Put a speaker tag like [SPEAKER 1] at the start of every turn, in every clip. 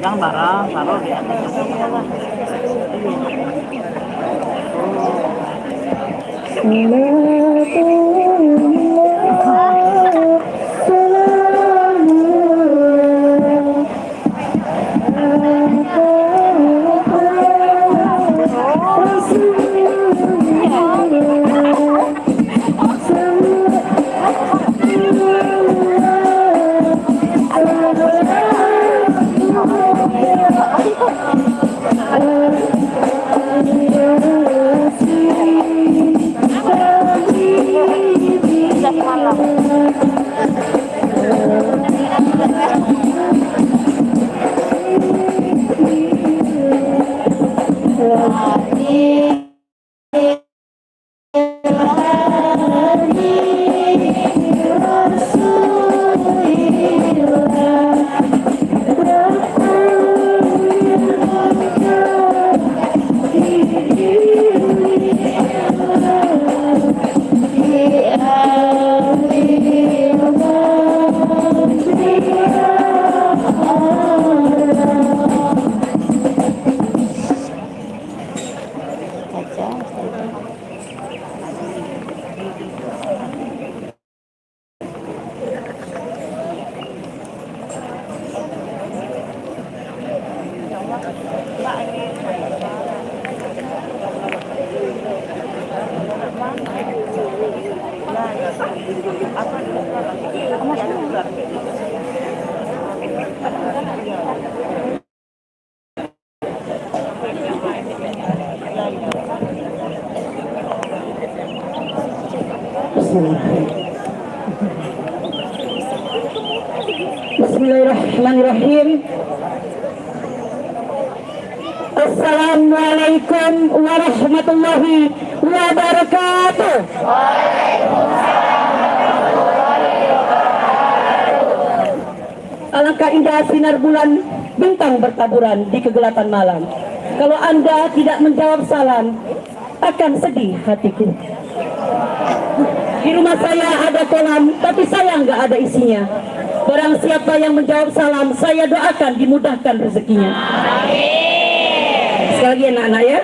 [SPEAKER 1] Yang barang taruh di atas.
[SPEAKER 2] Bismillahirrahmanirrahim. Assalamualaikum warahmatullahi wabarakatuh. Alangkah indah sinar bulan bintang bertaburan di kegelapan malam. Kalau Anda tidak menjawab salam, akan sedih hatiku. Di rumah saya ada kolam, tapi saya nggak ada isinya. Barang siapa yang menjawab salam, saya doakan dimudahkan rezekinya. Sekali lagi anak-anak ya.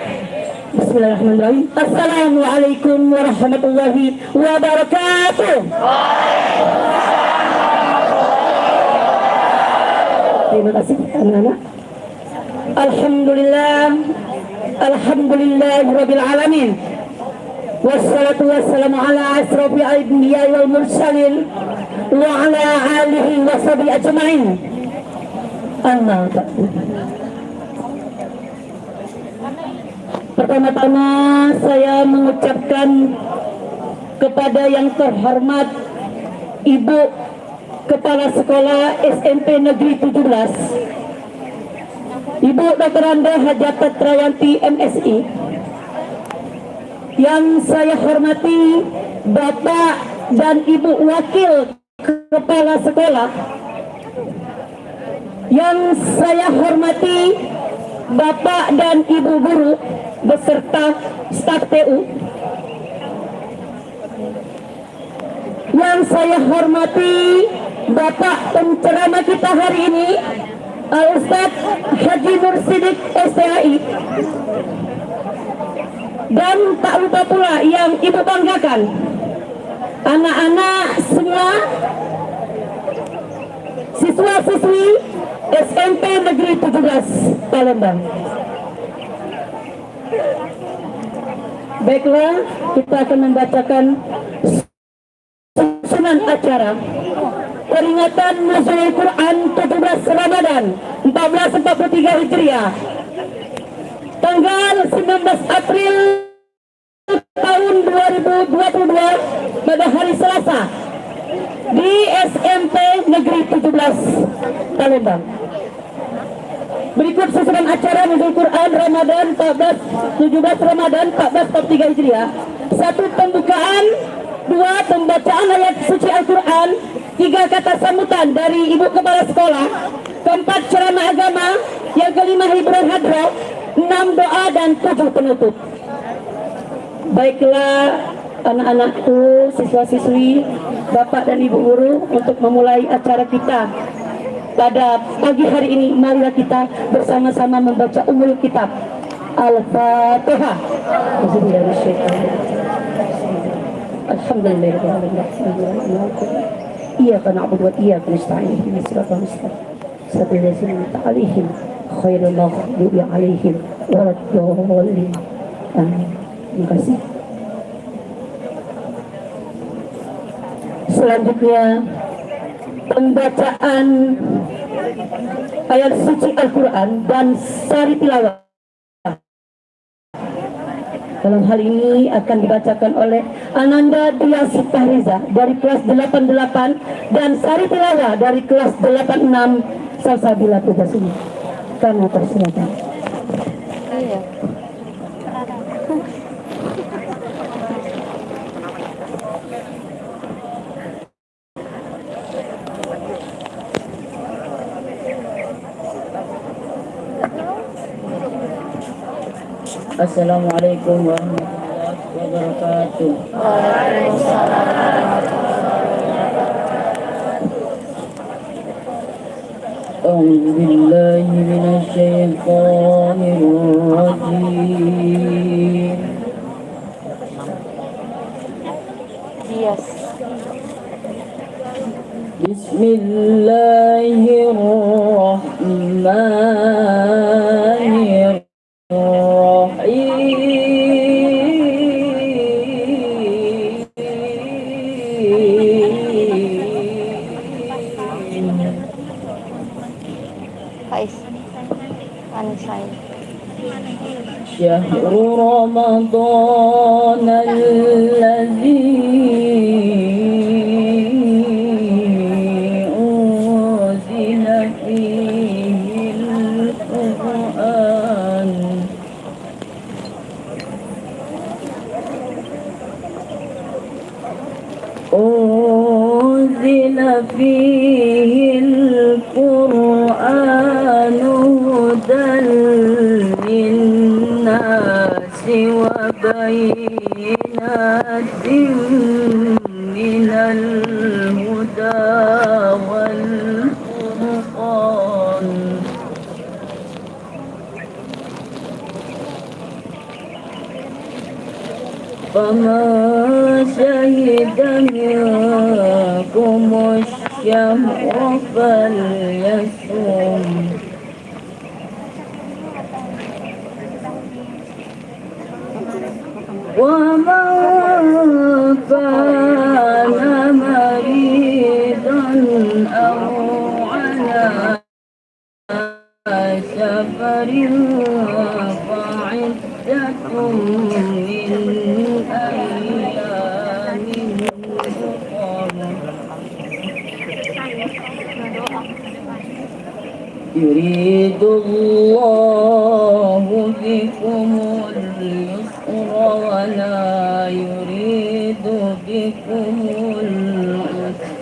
[SPEAKER 2] Bismillahirrahmanirrahim. Assalamualaikum warahmatullahi wabarakatuh. Terima kasih anak-anak. Alhamdulillah, alhamdulillahirabbil alamin. Wassalatu wassalamu ala asrofil anbiya wal mursalin wa ala alihi wa sahbihi ajma'in. Amma ba'du. Pertama-tama saya mengucapkan kepada yang terhormat Ibu Kepala Sekolah SMP Negeri 17, Ibu Dr. Anda Hajat Trayanti MSI, yang saya hormati Bapak dan Ibu Wakil Kepala Sekolah, yang saya hormati Bapak dan Ibu Guru beserta staf TU, yang saya hormati Bapak penceramah kita hari ini Al-Ustadz Haji Nur Siddiq STAI, dan tak lupa pula yang Ibu banggakan, anak-anak semua siswa-siswi SMP Negeri 17 Palembang. Baiklah, kita akan membacakan susunan acara peringatan Nuzulul Quran 17 Ramadan 1443 Hijriah, tanggal 19 April tahun 2022 pada hari Selasa di SMP Negeri 17 Palembang. Berikut susunan acara Nuzulul Quran Ramadan 17 Ramadan 1443 Hijriah. 1. Pembukaan. 2. Pembacaan ayat suci Al-Quran. 3. Kata sambutan dari Ibu Kepala Sekolah. 4. Ceramah agama. Yang kelima hiburan hadroh. 6. Doa dan 7 penutup. Baiklah anak-anakku, siswa-siswi, Bapak dan Ibu Guru, untuk memulai acara kita pada pagi hari ini, marilah kita bersama-sama membaca Ummul Kitab Al-Fatihah. Alhamdulillah. Iyyaka na'budu wa iyyaka nasta'in. Ihdinas siratal mustaqim. Siratal ladzina an'amta 'alaihim ghairil maghdubi 'alaihim waladdallin. Amin. Terima kasih. Selanjutnya pembacaan ayat suci Al-Quran dan sari tilawah. Dalam hal ini akan dibacakan oleh Ananda Dia Sitahriza dari kelas 88 dan sari tilawah dari kelas 86 Salsabila tugas ini. Kami persilakan. Assalamualaikum warahmatullahi wabarakatuh. Waalaikumsalam warahmatullahi wabarakatuh. A'udzu billahi minasy syaithanir rajim. Yes. Bismillahirrahmanirrahim. شهر رمضان الذي أنزل فيه القرآن هدى للناس وبينات من الهدى والفرقان فمن شهد منكم الشهر فليصم ومن كان مريضا أو على سفر فعدة من أيام أخر يريد الله بكم اليسر ولا يريد بكم العسر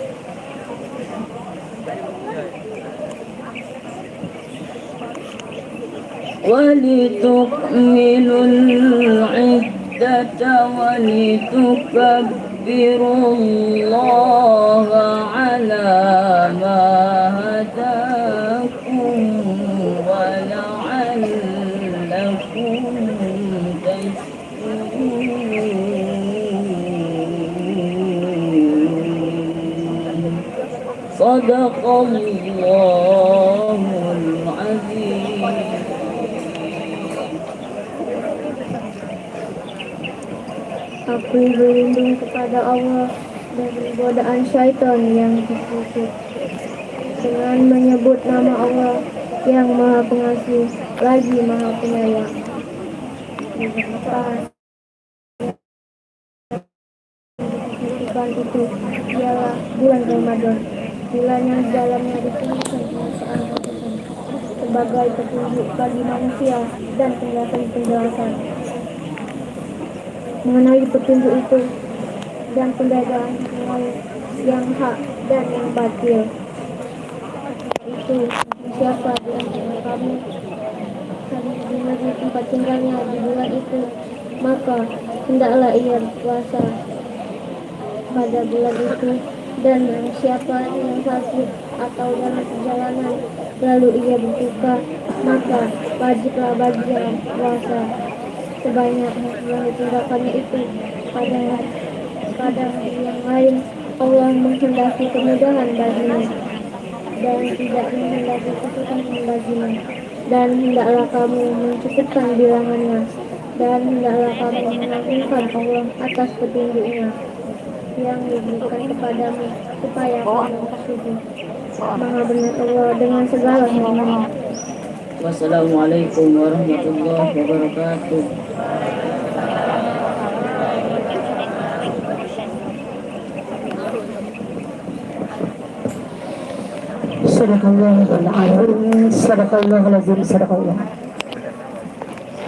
[SPEAKER 2] ولتكملوا العدة ولتكبروا الله على ما هداكم ولعلكم تشكرون صدق الله العظيم.
[SPEAKER 3] Aku berlindung kepada Allah dari godaan syaitan yang dikutuk dengan menyebut nama Allah yang Maha Pengasih lagi Maha Penyayang. Bukan itu ialah bulan Ramadan, bulan yang di dalamnya dituliskan perasaan Tuhan sebagai petunjuk bagi manusia dan penjelasan mengenai petunjuk itu dan penjagaan yang hak dan yang batil. Itu siapa di antara kamu di tempat tinggalnya di bulan itu, maka hendaklah ia berpuasa pada bulan itu, dan siapa yang sakit atau dalam perjalanan lalu ia berbuka, maka wajiblah baginya puasa sebanyak yang ditinggalkannya itu. Pada yang lain Allah menghendaki kemudahan bagimu dan tidak menghendaki kesusahan bagimu, dan hendaklah kamu mencukupkan bilangannya, dan hendaklah kamu mengagungkan Allah atas petunjuknya yang diberikan kepadamu supaya kamu bersyukur. Maha benar Allah dengan segala hikmahnya.
[SPEAKER 2] Wassalamualaikum warahmatullahi wabarakatuh.
[SPEAKER 4] Sadaqallah.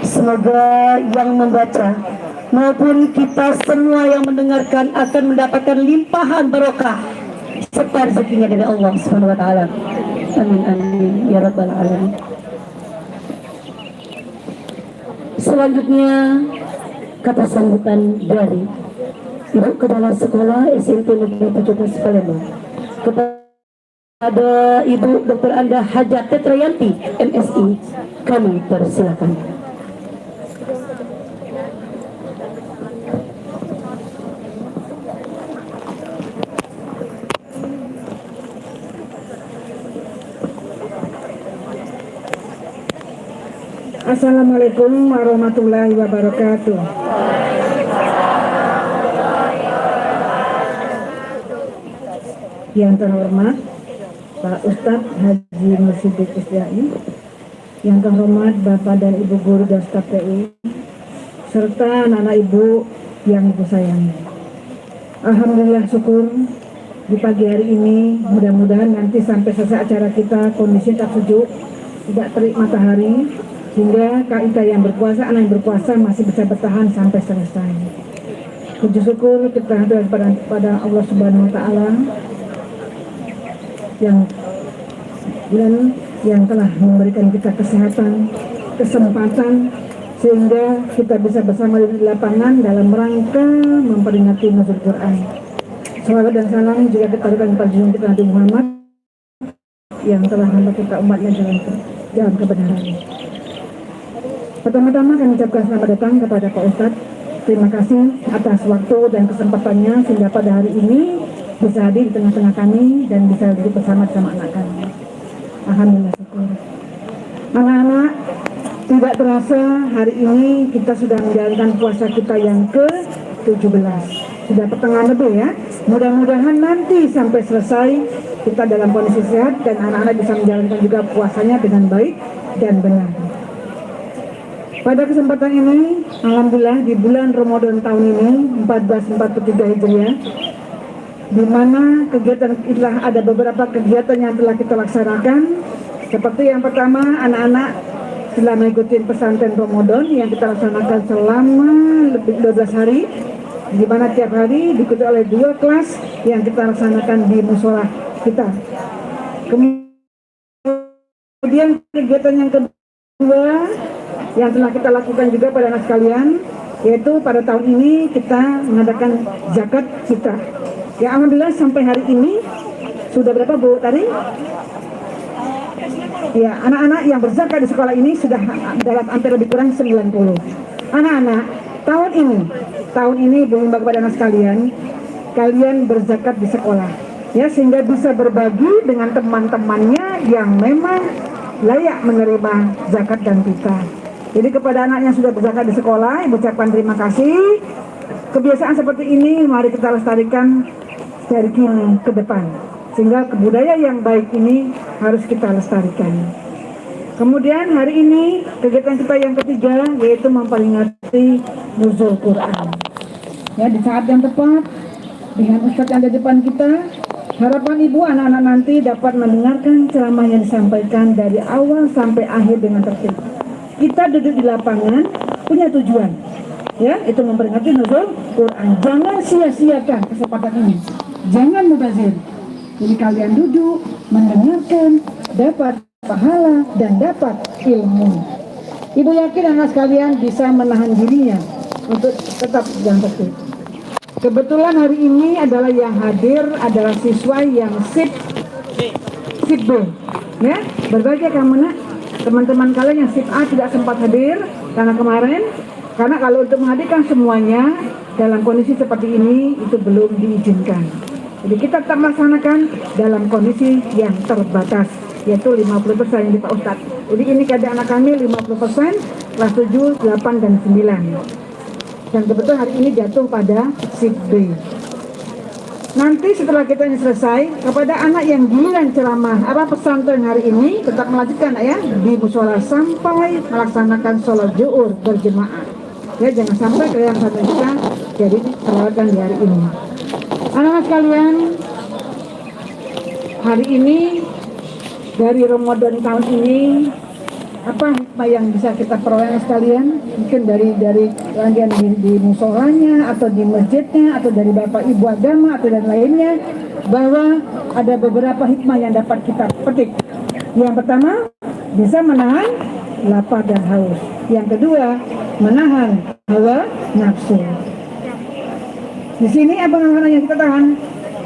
[SPEAKER 4] Semoga yang membaca maupun kita semua yang mendengarkan akan mendapatkan limpahan barokah serta rezekinya dari Allah Subhanahu wa taala. Amin amin ya rabbal alamin. Selanjutnya kata sambutan dari Ibu Kepala Sekolah SMP Negeri 17 Palembang kepada Ibu Dr. Anda Hajat Tetrayanti MSI, kami persilakan.
[SPEAKER 5] Assalamualaikum warahmatullahi wabarakatuh. Yang terhormat Pak Ustadz Haji Mursyid Isya'i, yang terhormat Bapak dan Ibu Guru dan staf TU, serta anak-anak Ibu yang Ibu sayangi. Alhamdulillah syukur di pagi hari ini, mudah-mudahan nanti sampai selesai acara kita kondisi tak sejuk, tidak terik matahari, sehingga kita yang berpuasa, anak yang berpuasa masih bisa bertahan sampai selesai. Puji syukur kita hadir pada Allah Subhanahu wa taala yang telah memberikan kita kesehatan, kesempatan sehingga kita bisa bersama di lapangan dalam rangka memperingati Nuzul Quran. Salawat dan salam juga kita berikan kepada junjungan kita Nabi Muhammad yang telah membawa kita umatnya dalam kebenaran. Pertama-tama kami ucapkan selamat datang kepada Pak Ustadz. Terima kasih atas waktu dan kesempatannya sehingga pada hari ini bisa hadir di tengah-tengah kami dan bisa duduk bersama anak kami. Alhamdulillah syukur. Anak-anak, tidak terasa hari ini kita sudah menjalankan puasa kita yang ke-17. Sudah pertengahan lebih ya. Mudah-mudahan nanti sampai selesai kita dalam kondisi sehat dan anak-anak bisa menjalankan juga puasanya dengan baik dan benar. Pada kesempatan ini, alhamdulillah di bulan Ramadan tahun ini 1443 Hijriah, di mana ada beberapa kegiatan yang telah kita laksanakan. Seperti yang pertama, anak-anak telah mengikuti pesantren Ramadan yang kita laksanakan selama lebih 12 hari, di mana tiap hari diikuti oleh 2 kelas yang kita laksanakan di musola kita. Kemudian kegiatan yang kedua yang telah kita lakukan juga pada anak sekalian, yaitu pada tahun ini kita mengadakan zakat fitrah. Ya alhamdulillah sampai hari ini sudah berapa Bu tadi? Ya, anak-anak yang berzakat di sekolah ini sudah dalam hampir lebih kurang 90. Anak-anak, tahun ini berlomba kepada anak sekalian, kalian berzakat di sekolah, ya sehingga bisa berbagi dengan teman-temannya yang memang layak menerima zakat dan fitrah. Jadi kepada anak yang sudah berzakat di sekolah, Ibu ucapkan terima kasih. Kebiasaan seperti ini mari kita lestarikan dari kini ke depan. Sehingga budaya yang baik ini harus kita lestarikan. Kemudian hari ini kegiatan kita yang ketiga yaitu memperingati Nuzul Quran. Ya, di saat yang tepat dengan Ustadz yang ada di depan kita, harapan Ibu anak-anak nanti dapat mendengarkan ceramah yang disampaikan dari awal sampai akhir dengan tertib. Kita duduk di lapangan punya tujuan, ya, itu memperingati Nuzul Quran. Jangan sia-siakan kesempatan ini, jangan mubazir. Jadi kalian duduk, mendengarkan, dapat pahala dan dapat ilmu. Ibu yakin anak sekalian bisa menahan dirinya untuk tetap yang tertib. Kebetulan hari ini adalah yang hadir adalah siswa yang sip B, ya, berbagai kamu nak. Teman-teman kalian yang sip A tidak sempat hadir karena kemarin, karena kalau untuk menghadirkan semuanya dalam kondisi seperti ini itu belum diizinkan. Jadi kita tetap melaksanakan dalam kondisi yang terbatas, yaitu 50% yang di Pak Ustadz. Jadi ini keadaan anak kami 50%, kelas 7, 8, dan 9. Dan kebetulan hari ini jatuh pada sip B. Nanti setelah kita ini selesai, kepada anak yang giliran ceramah pesantren hari ini tetap melanjutkan ya di musola sampai melaksanakan sholat zuhur berjemaah. Ya, jangan sampai kalian satu kita jadi terlewatkan di hari ini. Anak-anak sekalian, hari ini dari Ramadan tahun ini apa hikmah yang bisa kita peroleh sekalian? Mungkin dari rangkaian di musolanya atau di masjidnya atau dari bapak ibu agama atau dan lainnya, bahwa ada beberapa hikmah yang dapat kita petik. Yang pertama, bisa menahan lapar dan haus. Yang kedua, menahan hawa nafsu. Di sini apa yang kita tahan?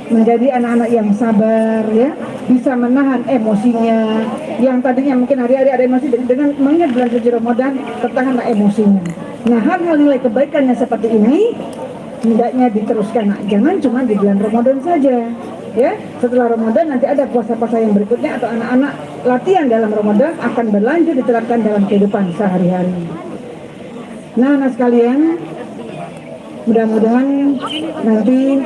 [SPEAKER 5] Menjadi anak-anak yang sabar, ya, bisa menahan emosinya. Yang tadinya mungkin hari-hari ada emosi, dengan mengingat bulan suci Ramadan, tertahanlah emosinya. Nah, hal-hal nilai kebaikannya seperti ini hendaknya diteruskan. Nah, jangan cuma di bulan Ramadan saja, ya. Setelah Ramadan nanti ada puasa-puasa yang berikutnya atau anak-anak latihan dalam Ramadan akan berlanjut diterapkan dalam kehidupan sehari-hari. Nah, anak sekalian, mudah-mudahan nanti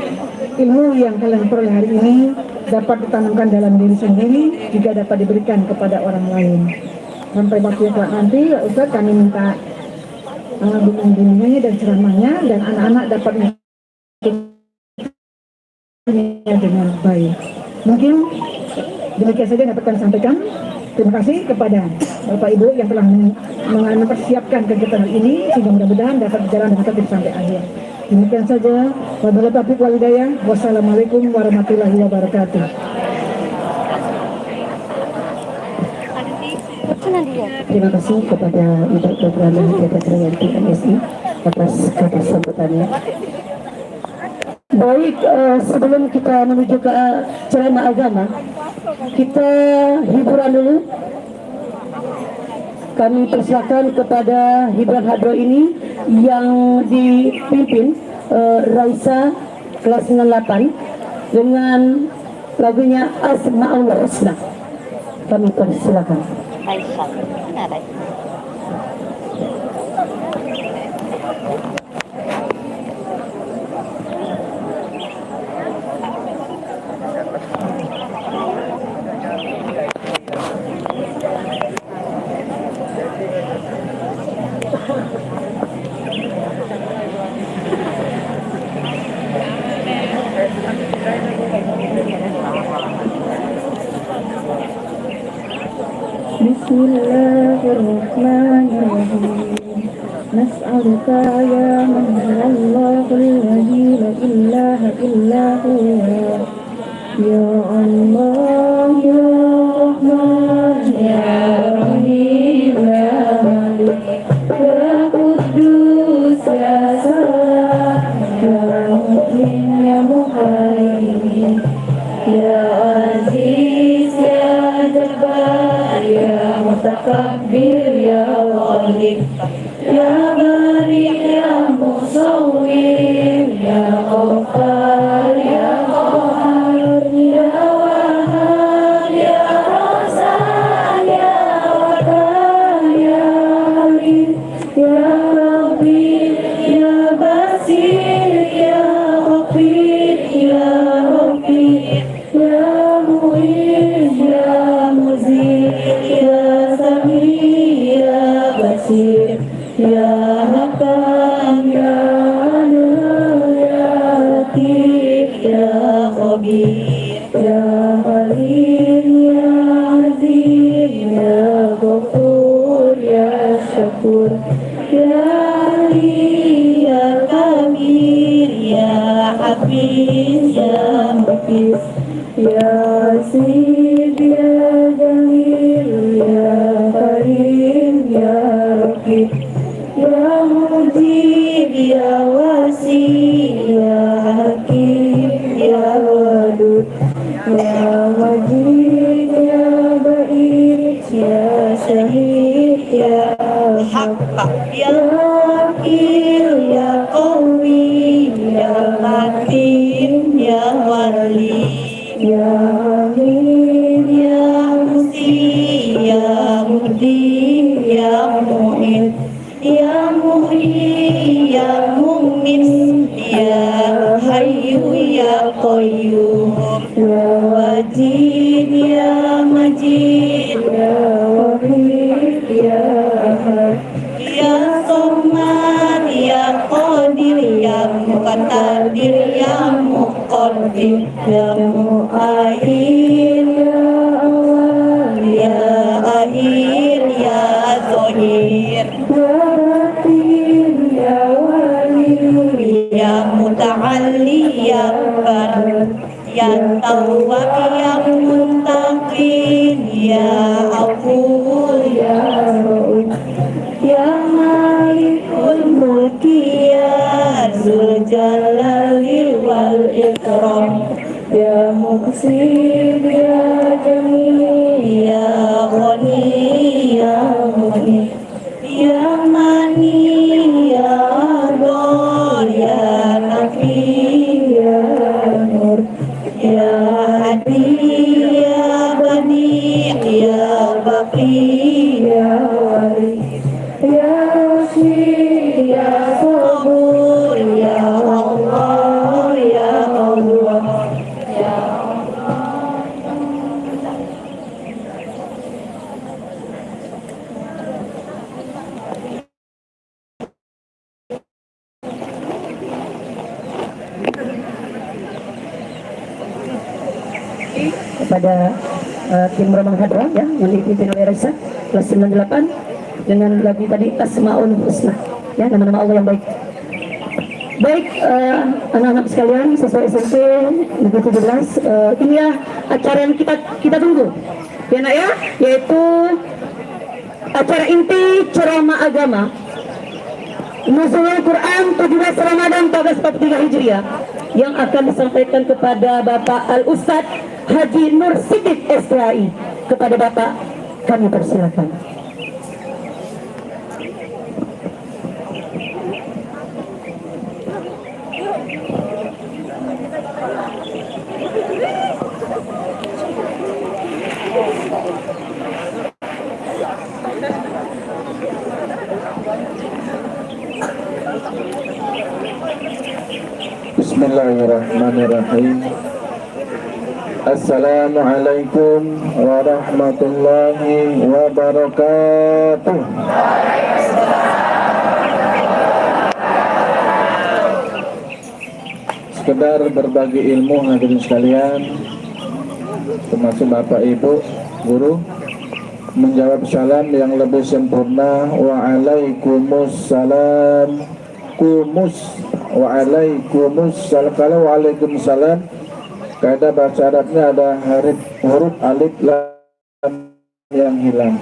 [SPEAKER 5] ilmu yang kalian peroleh hari ini dapat ditanamkan dalam diri sendiri, juga dapat diberikan kepada orang lain. Sampai waktu yang nanti, Ustaz kami minta bimbingannya dan ceramahnya, dan anak-anak dapat mengikutinya dengan baik. Mungkin demikian saja dapat kami sampaikan. Terima kasih kepada Bapak Ibu yang telah mempersiapkan kegiatan ini, sehingga mudah-mudahan dapat berjalan dengan tertib sampai akhir. Demikian saja. Wabillahi taufiq wal hidayah. Wassalamualaikum warahmatullahi wabarakatuh.
[SPEAKER 4] Terima kasih kepada Ibu Dr. Triyanti MSI atas kesambutannya. Baik, sebelum kita menuju ke ceramah agama, kita hiburan dulu. Kami persilakan kepada hiburan hadroh ini yang dipimpin Raisa kelas 98 dengan lagunya Asma'ul Husna. Kami persilakan.
[SPEAKER 1] Raisa. Mana Raisa?
[SPEAKER 3] Bismillahirrahmanirrahim. Nas'aluka ya man huwa Allahul ladzi la ilaha illa huwa. Ya Allah ya Rahman ya Rahim ya Malik ya Quddus ya Salam ya Mu'min ya Muhaimin ya Aziz ya Jabbar ya Mutakabbir ya Ghalib ya Bari ya Musawwir ya Ghaffar ya Qahhar ya Wahhab ya Razzaq ya Wahhab ya Alim ya Rabbi ya Basir ya Ghafir ya Rabbi ya Mu'in ya Muzid ya Sami ya Basir ya Hakam ya Adil ya Latif ya Khabir ya Halim ya Azim ya Ghafur ya Syakur ya Ali ya Kabir ya Hafiz ya Muqis ya Sid ya Jamil ya Karim ya Raqib ya Mujib ya Wasi ya Hakim ya Wadud ya Majid ya Ba'id ya Syahid ya Haq ya Wakil ya Qawi ya Matin ya Wali ya Amin ya Musi ya Mudi ya Mu'in ya Muhyi ya Mu'min ya Hayyu ya Qayyum ya Wajid ya Majid ya Wahid ya Ahad ya Samad ya Qadir ya Muqtadir ya Muqaddim ya Mu'akhir ya Awal ya Akhir ya Zahir ya Latif ya Wali ya Muta'alli ya Bar ya Tawwab ya Muttaqin ya Afuw ya Rauf ya Malikul Mulki ya Dzul Jalali wal Ikram ya Muqsid ya Jamil ya Ghani ya Mu'in ya Mani ya Ador ya Nafi ya Nur ya Hadi ya Bani ya Baqi ya Wali ya Rashid ya Sabur ya Allah ya Allah ya
[SPEAKER 4] kepada tim Romang Hadra ya yang dipimpin oleh Raisa kelas 98 dengan lagu tadi Asma'ul Husna ya, nama-nama Allah yang baik. Baik, anak-anak sekalian, siswa SMP Negeri 17, ini ya acara yang kita tunggu, ya nak ya, yaitu acara inti ceramah agama Nuzulul Quran 17 Ramadan 1443 Hijriah yang akan disampaikan kepada Bapak Al-Ustadz Haji Nur Siddiq STAI. Kepada Bapak kami persilakan.
[SPEAKER 6] Bismillahirrahmanirrahim. Assalamualaikum warahmatullahi wabarakatuh. Sekedar berbagi ilmu hadirin sekalian, termasuk Bapak Ibu guru, menjawab salam yang lebih sempurna. Waalaikumsalam. Waalaikumsalam. Kalau waalaikumsalam, kaidah bahasa Arabnya ada huruf alif lam yang hilang.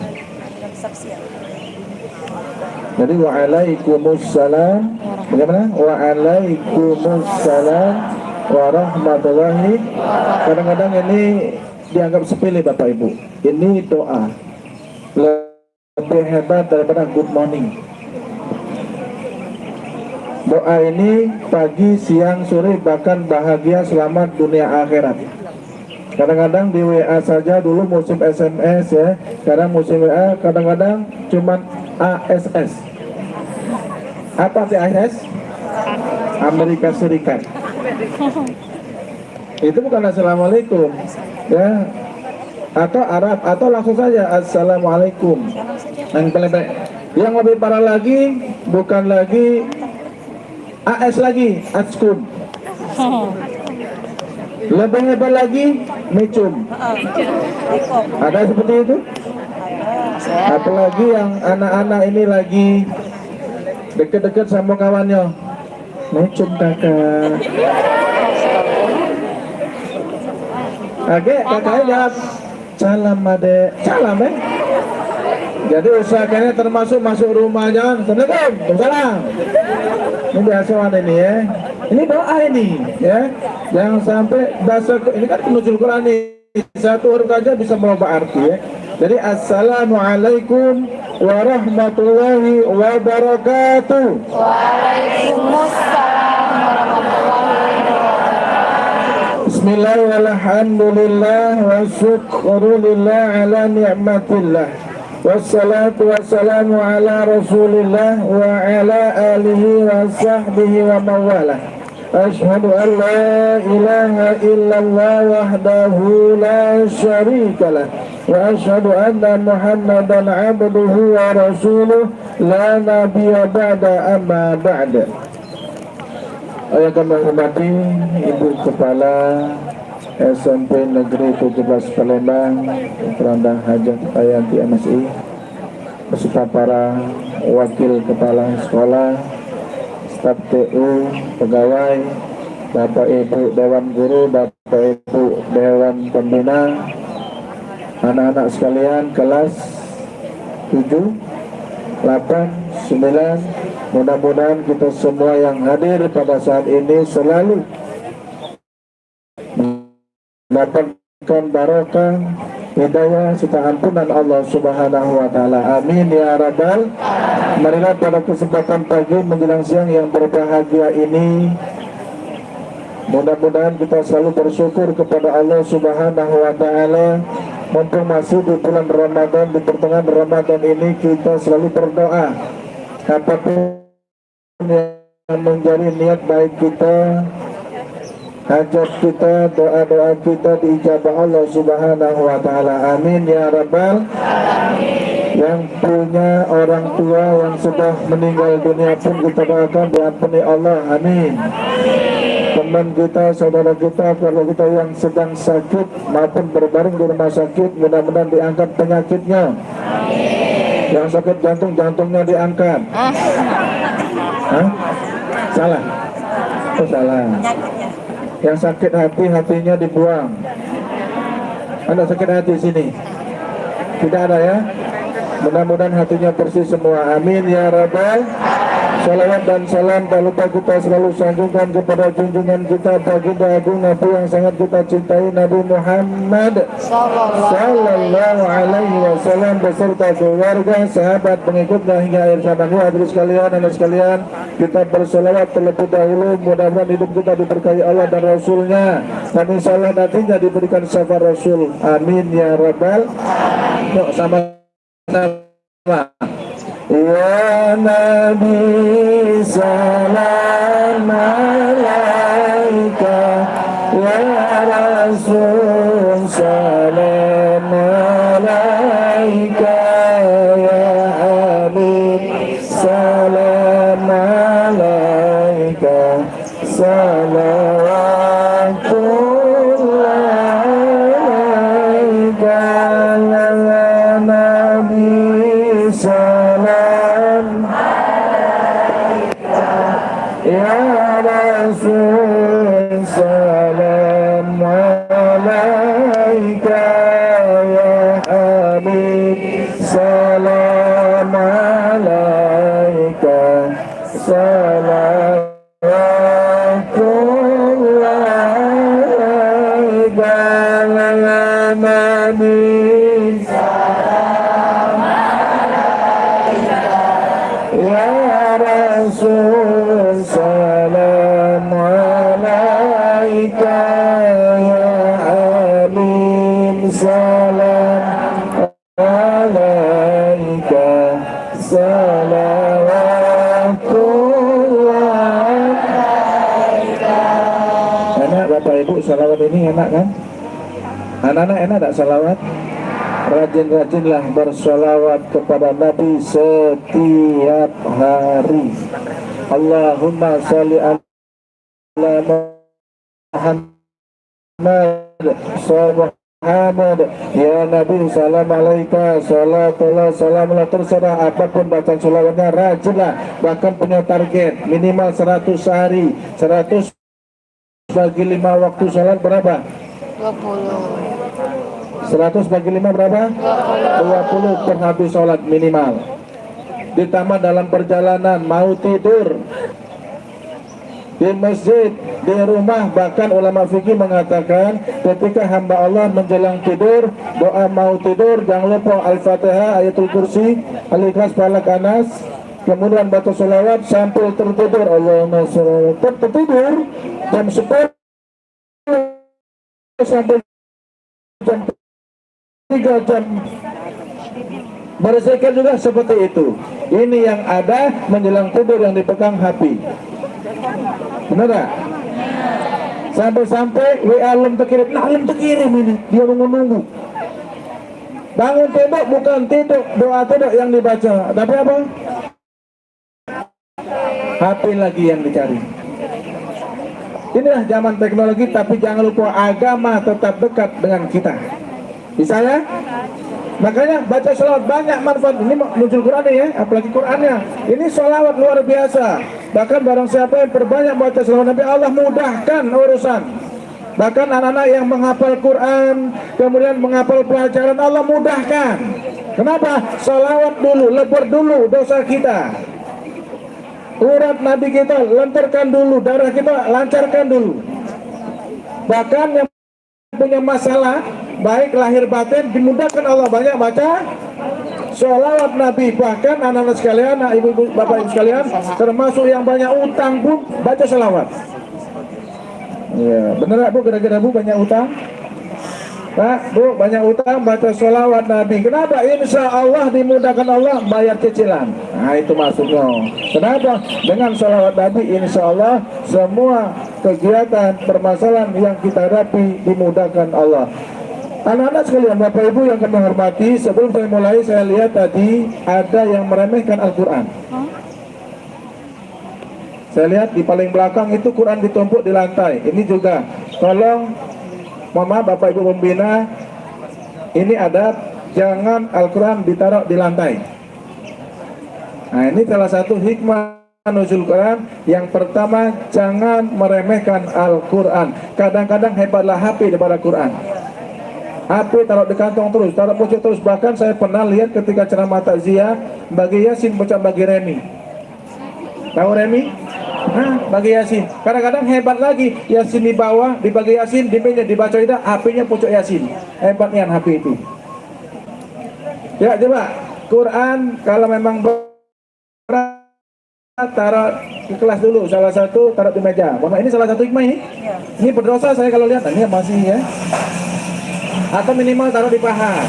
[SPEAKER 6] Jadi waalaikumsalam, bagaimana? Waalaikumsalam warahmatullahi. Kadang-kadang ini dianggap sepele Bapak Ibu. Ini doa lebih hebat daripada good morning. Doa ini pagi, siang, sore, bahkan bahagia selamat dunia akhirat. Kadang-kadang di WA saja, dulu musim SMS ya, sekarang musim WA, kadang-kadang cuman ASS. Apa sih ASS? Amerika Serikat. Itu bukan Assalamualaikum ya, atau Arab, atau langsung saja Assalamualaikum. Yang lebih parah lagi, bukan lagi AS lagi, Askum. Lebih hebat lagi, Mecum. Ada seperti itu? Apalagi yang anak-anak ini lagi deket-deket sama kawannya, Mecum kakak. Oke, kakaknya jawab salam adek, salam Jadi usahakannya termasuk masuk rumahnya, Assalamualaikum, salam. Ini biasa ini ya. Ini doa ini ya. Jangan sampai bahasa ini kan penuzul Quran ini. Satu huruf saja bisa merubah arti ya. Jadi assalamualaikum warahmatullahi wabarakatuh.
[SPEAKER 1] Waalaikumsalam warahmatullahi wabarakatuh.
[SPEAKER 6] Bismillah walhamdulillah wa syukrulillah ala ni'matillah. Wassalatu wassalamu ala rasulillah wa ala alihi wa sahbihi wa mawalah. Ashhadu an la ilaha illallah wahdahu la syarikalah wa ashhadu anna muhammadan abduhu wa rasuluh la nabiyya ba'da amma ba'da. Yang kami hormati Ibu Kepala SMP Negeri 17 Palembang, Keranda Hajat Ayanti MSI, beserta para wakil kepala sekolah, staf TU, pegawai, Bapak Ibu Dewan Guru, Bapak Ibu Dewan Pembina, anak-anak sekalian kelas 7, 8, 9, mudah-mudahan kita semua yang hadir pada saat ini selalu mendapatkan barokah, hidayah, serta ampunan Allah Subhanahu wa Ta'ala. Amin ya Rabbal. Marilah pada kesempatan pagi menjelang siang yang berbahagia ini, mudah-mudahan kita selalu bersyukur kepada Allah Subhanahu wa Ta'ala. Mumpung masih di bulan Ramadan, di pertengahan Ramadan ini, kita selalu berdoa apapun yang menjadi niat baik kita, hajat kita, doa-doa kita diijabah Allah Subhanahu wa Ta'ala. Amin ya Rabbal. Yang punya orang tua yang sudah meninggal dunia pun kita doakan diampuni Allah. Amin. Teman kita, saudara kita, keluarga kita yang sedang sakit maupun berbaring di rumah sakit, mudah-mudahan diangkat penyakitnya. Yang sakit jantung, jantungnya diangkat. Hah? Salah. Oh salah. Yang sakit hati, hatinya dibuang. Ada sakit hati sini? Tidak ada ya? Mudah-mudahan hatinya bersih semua. Amin ya rabbal. Salawat dan salam tak lupa kita selalu sanjungkan kepada junjungan kita baginda agung Nabi yang sangat kita cintai, Nabi Muhammad sallallahu alaihi wasallam beserta keluarga, sahabat, pengikutnya hingga akhir zaman. Hadirin sekalian, anak sekalian, kita bersolawat terlebih dahulu. Mudah-mudahan hidup kita diberkahi Allah dan Rasulnya, dan insya Allah nantinya diberikan syafaat Rasul. Amin ya rabbal. Yuk sama-sama. Ya Nabi salam alaika, ya Rasul salam alaika, ya Habib salam alaika, salawatullah alaika, ya Nabi salam. Ya Rasul salam alaika, ya Habib salam alaika, salawatullah alaika, ya Nabi salam alaika, ya Rasul salam alaika, ya Habib salam alaika, salawatullah alaika. Enak Bapak Ibu salawat ini enak kan? Anak-anak enak tak salawat? Rajin-rajinlah bersolawat kepada Nabi setiap hari. Allahumma sholli ala Muhammad Muhammad, ya Nabi salam alaika, salatullah salamullah. Terserah apapun bacaan solawatnya, rajinlah. Bahkan punya target minimal 100 sehari. 100 bagi 5 waktu sholat berapa? 100 bagi 5 berapa? 20 per habis sholat minimal. Ditambah dalam perjalanan, mau tidur di masjid, di rumah. Bahkan ulama fikih mengatakan ketika hamba Allah menjelang tidur, doa mau tidur jangan lupa Al-Fatihah, Ayatul Kursi, Al-Ikhlas, Falak, Anas, kemudian baca sholawat sampai tertidur. Allahumma sholli. Tertidur jam 10 sampai jam 3 jam. Berzikir juga seperti itu. Ini yang ada menjelang tidur yang dipegang HP. Benar tak? Sampai-sampai WA belum terkirim. Nah, belum terkirim ini. Dia menunggu. Bangun tidur bukan tidur, doa tidur yang dibaca. Tapi apa? HP lagi yang dicari. Inilah zaman teknologi, tapi jangan lupa agama tetap dekat dengan kita. Bisa ya? Makanya baca sholawat banyak manfaat. Ini muncul Quran ya, apalagi Qurannya. Ini sholawat luar biasa. Bahkan barang siapa yang perbanyak baca sholawat Nabi, Allah mudahkan urusan. Bahkan anak-anak yang menghafal Quran, kemudian menghafal pelajaran, Allah mudahkan. Kenapa? Sholawat dulu, lebur dulu dosa kita. Urat Nabi kita lenturkan dulu, darah kita lancarkan dulu. Bahkan yang punya masalah baik lahir batin dimudahkan Allah, banyak baca sholawat Nabi. Bahkan anak-anak sekalian, ibu-ibu, bapak-ibu sekalian, termasuk yang banyak utang pun baca sholawat. Ya, bener Bu, kira-kira Bu banyak utang? Pak, Bu, banyak utang, baca sholawat Nabi. Kenapa? Insya Allah dimudahkan Allah bayar cicilan. Nah, itu maksudnya. Kenapa? Dengan sholawat Nabi, insya Allah semua kegiatan, permasalahan yang kita hadapi dimudahkan Allah. Anak-anak sekalian, Bapak Ibu yang kami hormati, sebelum saya mulai, saya lihat tadi ada yang meremehkan Al-Quran. Saya lihat di paling belakang itu Quran ditumpuk di lantai. Ini juga, tolong, mohon maaf Bapak Ibu pembina, ini ada jangan Al-Quran ditaruh di lantai. Nah, ini salah satu hikmah nuzul Quran. Yang pertama, jangan meremehkan Al-Quran. Kadang-kadang hebatlah HP daripada Quran. HP taruh di kantong terus, taruh pojok terus. Bahkan saya pernah lihat ketika ceramah takziah, bagi Yasin baca bagi Remi. Tahu Remi? Nah, bagi Yasin. Kadang-kadang hebat lagi, Yasin di bawah, dibagi Yasin, dibaca tidak, HP-nya pojok Yasin. Hebatnya HP itu. Ya coba, Quran kalau memang berat, taruh di kelas dulu, salah satu taruh di meja. Bapak, ini salah satu hikmah ini. Ini berdosa saya kalau lihat, ini masih ya. Atau minimal taruh di paha.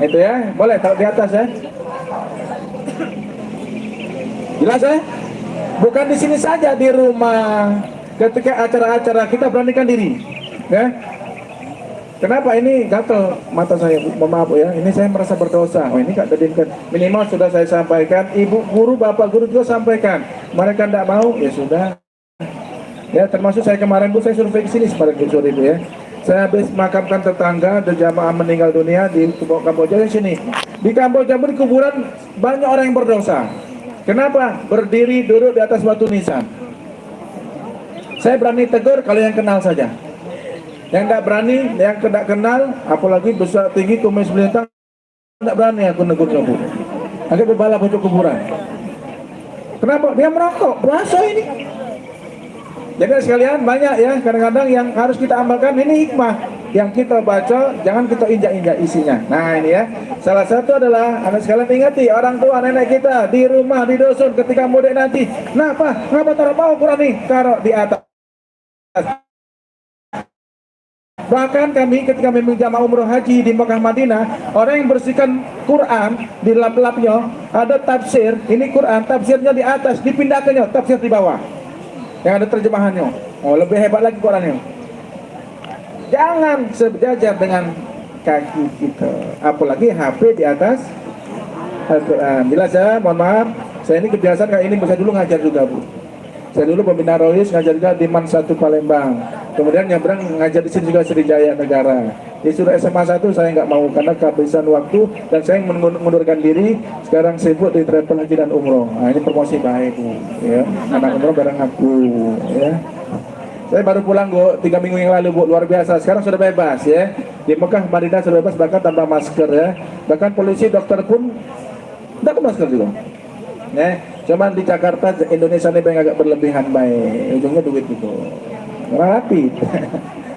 [SPEAKER 6] Itu ya, boleh taruh di atas ya. Jelas ya? Bukan di sini saja, di rumah, ketika acara-acara kita beranikan diri, ya. Kenapa ini gatel mata saya? Maaf ya, ini saya merasa berdosa. Oh ini Kak Dedinkan, minimal sudah saya sampaikan, ibu guru, bapak guru juga sampaikan. Mereka tidak mau, ya sudah. Ya termasuk saya kemarin Bu, saya survei ke sini kemarin sore itu ya. Saya habis makamkan tetangga, ada jamaah meninggal dunia di Kamboja di sini. Di Kamboja pun di kuburan banyak orang yang berdosa. Kenapa? Berdiri duduk di atas batu nisan. Saya berani tegur kalau yang kenal saja. Yang tidak berani, yang tidak kenal, apalagi besar tinggi kumis melintang, tidak berani aku negurnya Bu. Agak berbala pojok kuburan. Kenapa? Dia merokok, puasa ini. Jadi sekalian banyak ya, kadang-kadang yang harus kita amalkan ini hikmah yang kita baca, jangan kita injak-injak isinya. Nah ini ya, salah satu adalah anak sekalian ingati orang tua nenek kita di rumah, di dusun ketika mudik nanti. Nah Pak, ngapa taruh bawah Quran nih? Taruh di atas. Bahkan kami ketika memang jamaah umroh haji di Mekah Madinah, orang yang bersihkan Quran di lap-lapnya ada tafsir, ini Quran tafsirnya di atas, dipindahkannya tafsir di bawah. Yang ada terjemahannya. Oh, lebih hebat lagi Qurannya. Jangan sejajar dengan kaki kita. Apalagi HP di atas Al-Quran. Jelas ya, mohon maaf. Saya ini kebiasaan kayak ini, saya dulu ngajar juga Bu. Saya dulu pembina Rois, ngajar juga di MAN 1 Palembang. Kemudian nyebrang ngajar di sini juga Sriwijaya Negara. Disuruh SMA 1 saya nggak mau karena kehabisan waktu dan saya mengundurkan diri. Sekarang sibuk di travel haji dan umroh. Nah, ini promosi baik Bu. Ya, anak umroh bareng aku. Ya. Saya baru pulang Bu, 3 minggu yang lalu Bu, luar biasa. Sekarang sudah bebas ya. Di Mekah Madinah sudah bebas bahkan tanpa masker ya. Bahkan polisi, dokter pun tidak pakai masker juga. Ya, cuman di Jakarta Indonesia ini agak berlebihan baik, ujungnya duit gitu. Rapi.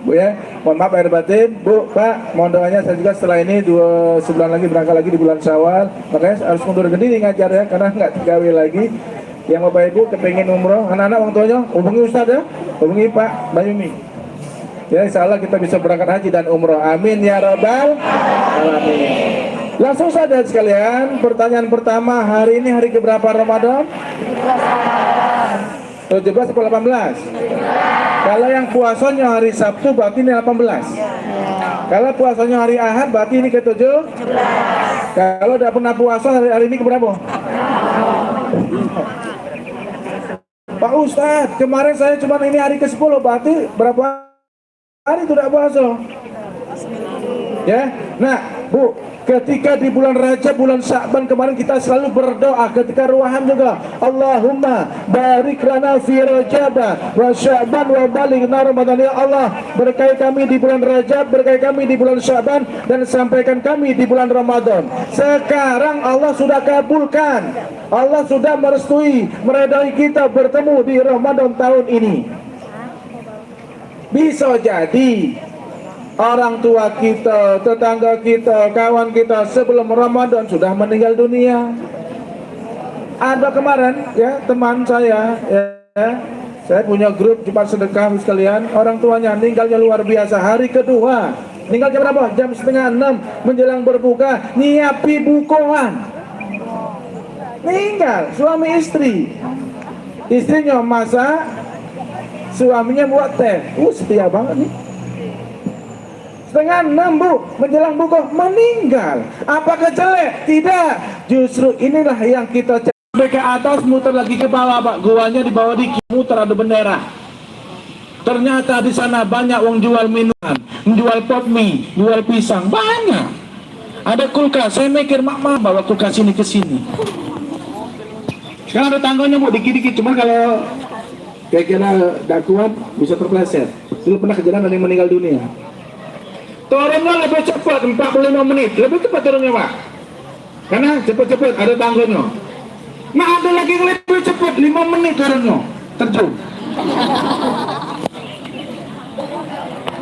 [SPEAKER 6] Bu ya, mohon maaf lahir batin, Bu, Pak, mohon doanya saya juga setelah ini 2 sebulan lagi berangkat lagi di bulan Syawal, makanya harus mundur diri ngajar ya, karena nggak gawe lagi. Yang Bapak Ibu kepengen umroh, anak-anak orang tuanya, hubungi Ustaz ya, hubungi Pak Bayumi. Ya, insya Allah kita bisa berangkat haji dan umroh. Amin ya rabbal alamin. Langsung saja sekalian, pertanyaan pertama, hari ini hari keberapa Ramadan? 17 atau 18? Kalau yang puasanya hari Sabtu berarti ini 18. Kalau puasanya hari Ahad berarti ini ke-7. Kalau tidak pernah puasa hari ini keberapa? Pak Ustadz, kemarin saya cuma ini hari ke-10, berarti berapa hari tidak puasa? Ya, nah Bu, ketika di bulan Rajab, bulan Sya'ban kemarin kita selalu berdoa ketika ruahan juga. Allahumma barik lana fi Rajab wa Sya'ban wa balighna Ramadan. Ya Allah, berkahi kami di bulan Rajab, berkahi kami di bulan Sya'ban, dan sampaikan kami di bulan Ramadan. Sekarang Allah sudah kabulkan. Allah sudah merestui, meredai kita bertemu di Ramadan tahun ini. Bisa jadi orang tua kita, tetangga kita, kawan kita sebelum Ramadan sudah meninggal dunia. Ada kemarin ya teman saya ya, saya punya grup Jumat Sedekah sekalian, orang tuanya meninggalnya luar biasa. Hari kedua meninggal jam berapa? Jam 5:30 menjelang berbuka, nyiapi bukuan. Meninggal suami istri. Istrinya masak, suaminya buat teh. Setia banget nih. 5:30 Bu, menjelang buka meninggal. Apakah jelek? Tidak. Justru inilah yang kita sampai ke atas, muter lagi ke bawah Pak. Guanya di bawah dikit, muter ada bendera. Ternyata di sana banyak orang jual minuman, menjual pop mie, jual pisang, banyak. Ada kulkas. Saya mikir mak bawa kulkas ini ke sini. Sekarang ada tangganya Bu, dikit-dikit. Cuman kalau kira-kira tidak kuat bisa terpleset. Dulu pernah kejadian ada yang meninggal dunia. Turunnya lebih cepat, 45 menit. Lebih cepat turunnya Pak. Karena cepat-cepat ada tangganya. Nah ada lagi yang lebih cepat, 5 menit turunnya. Terjun.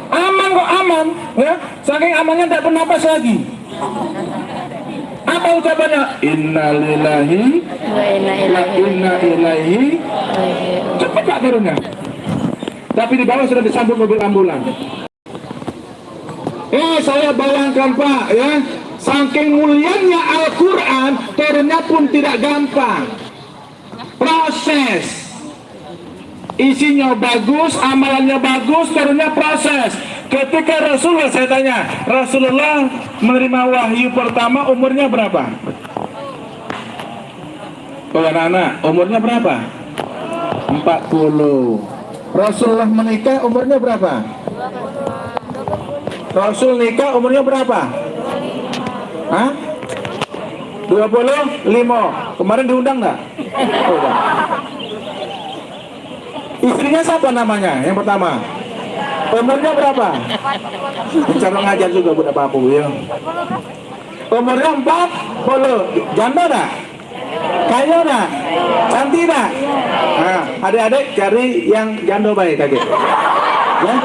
[SPEAKER 6] Aman kok aman, ya. Saking amannya tidak bernapas lagi. Apa ucapannya? Innalillahi wa inna ilaihi. Cepat Pak turunnya. Tapi di bawah sudah disambut mobil ambulan. Saya bayangkan Pak, ya. Saking mulianya Al-Quran, turunnya pun tidak gampang. Proses. Isinya bagus, amalannya bagus, turunnya proses. Ketika Rasulullah, saya tanya, Rasulullah menerima wahyu pertama umurnya berapa? Oh anak-anak, umurnya berapa? 40. Rasulullah menikah umurnya berapa? Rasul nikah umurnya berapa? Hah? 25. Kemarin diundang nggak? Oh, enggak. Istrinya siapa namanya? Yang pertama. Umurnya berapa? Bicara ngajar juga budak papu ya. Umurnya 40. Janda enggak? Kaya enggak? Cantik enggak? Nah, adik-adik cari yang janda baik kaget. Ya?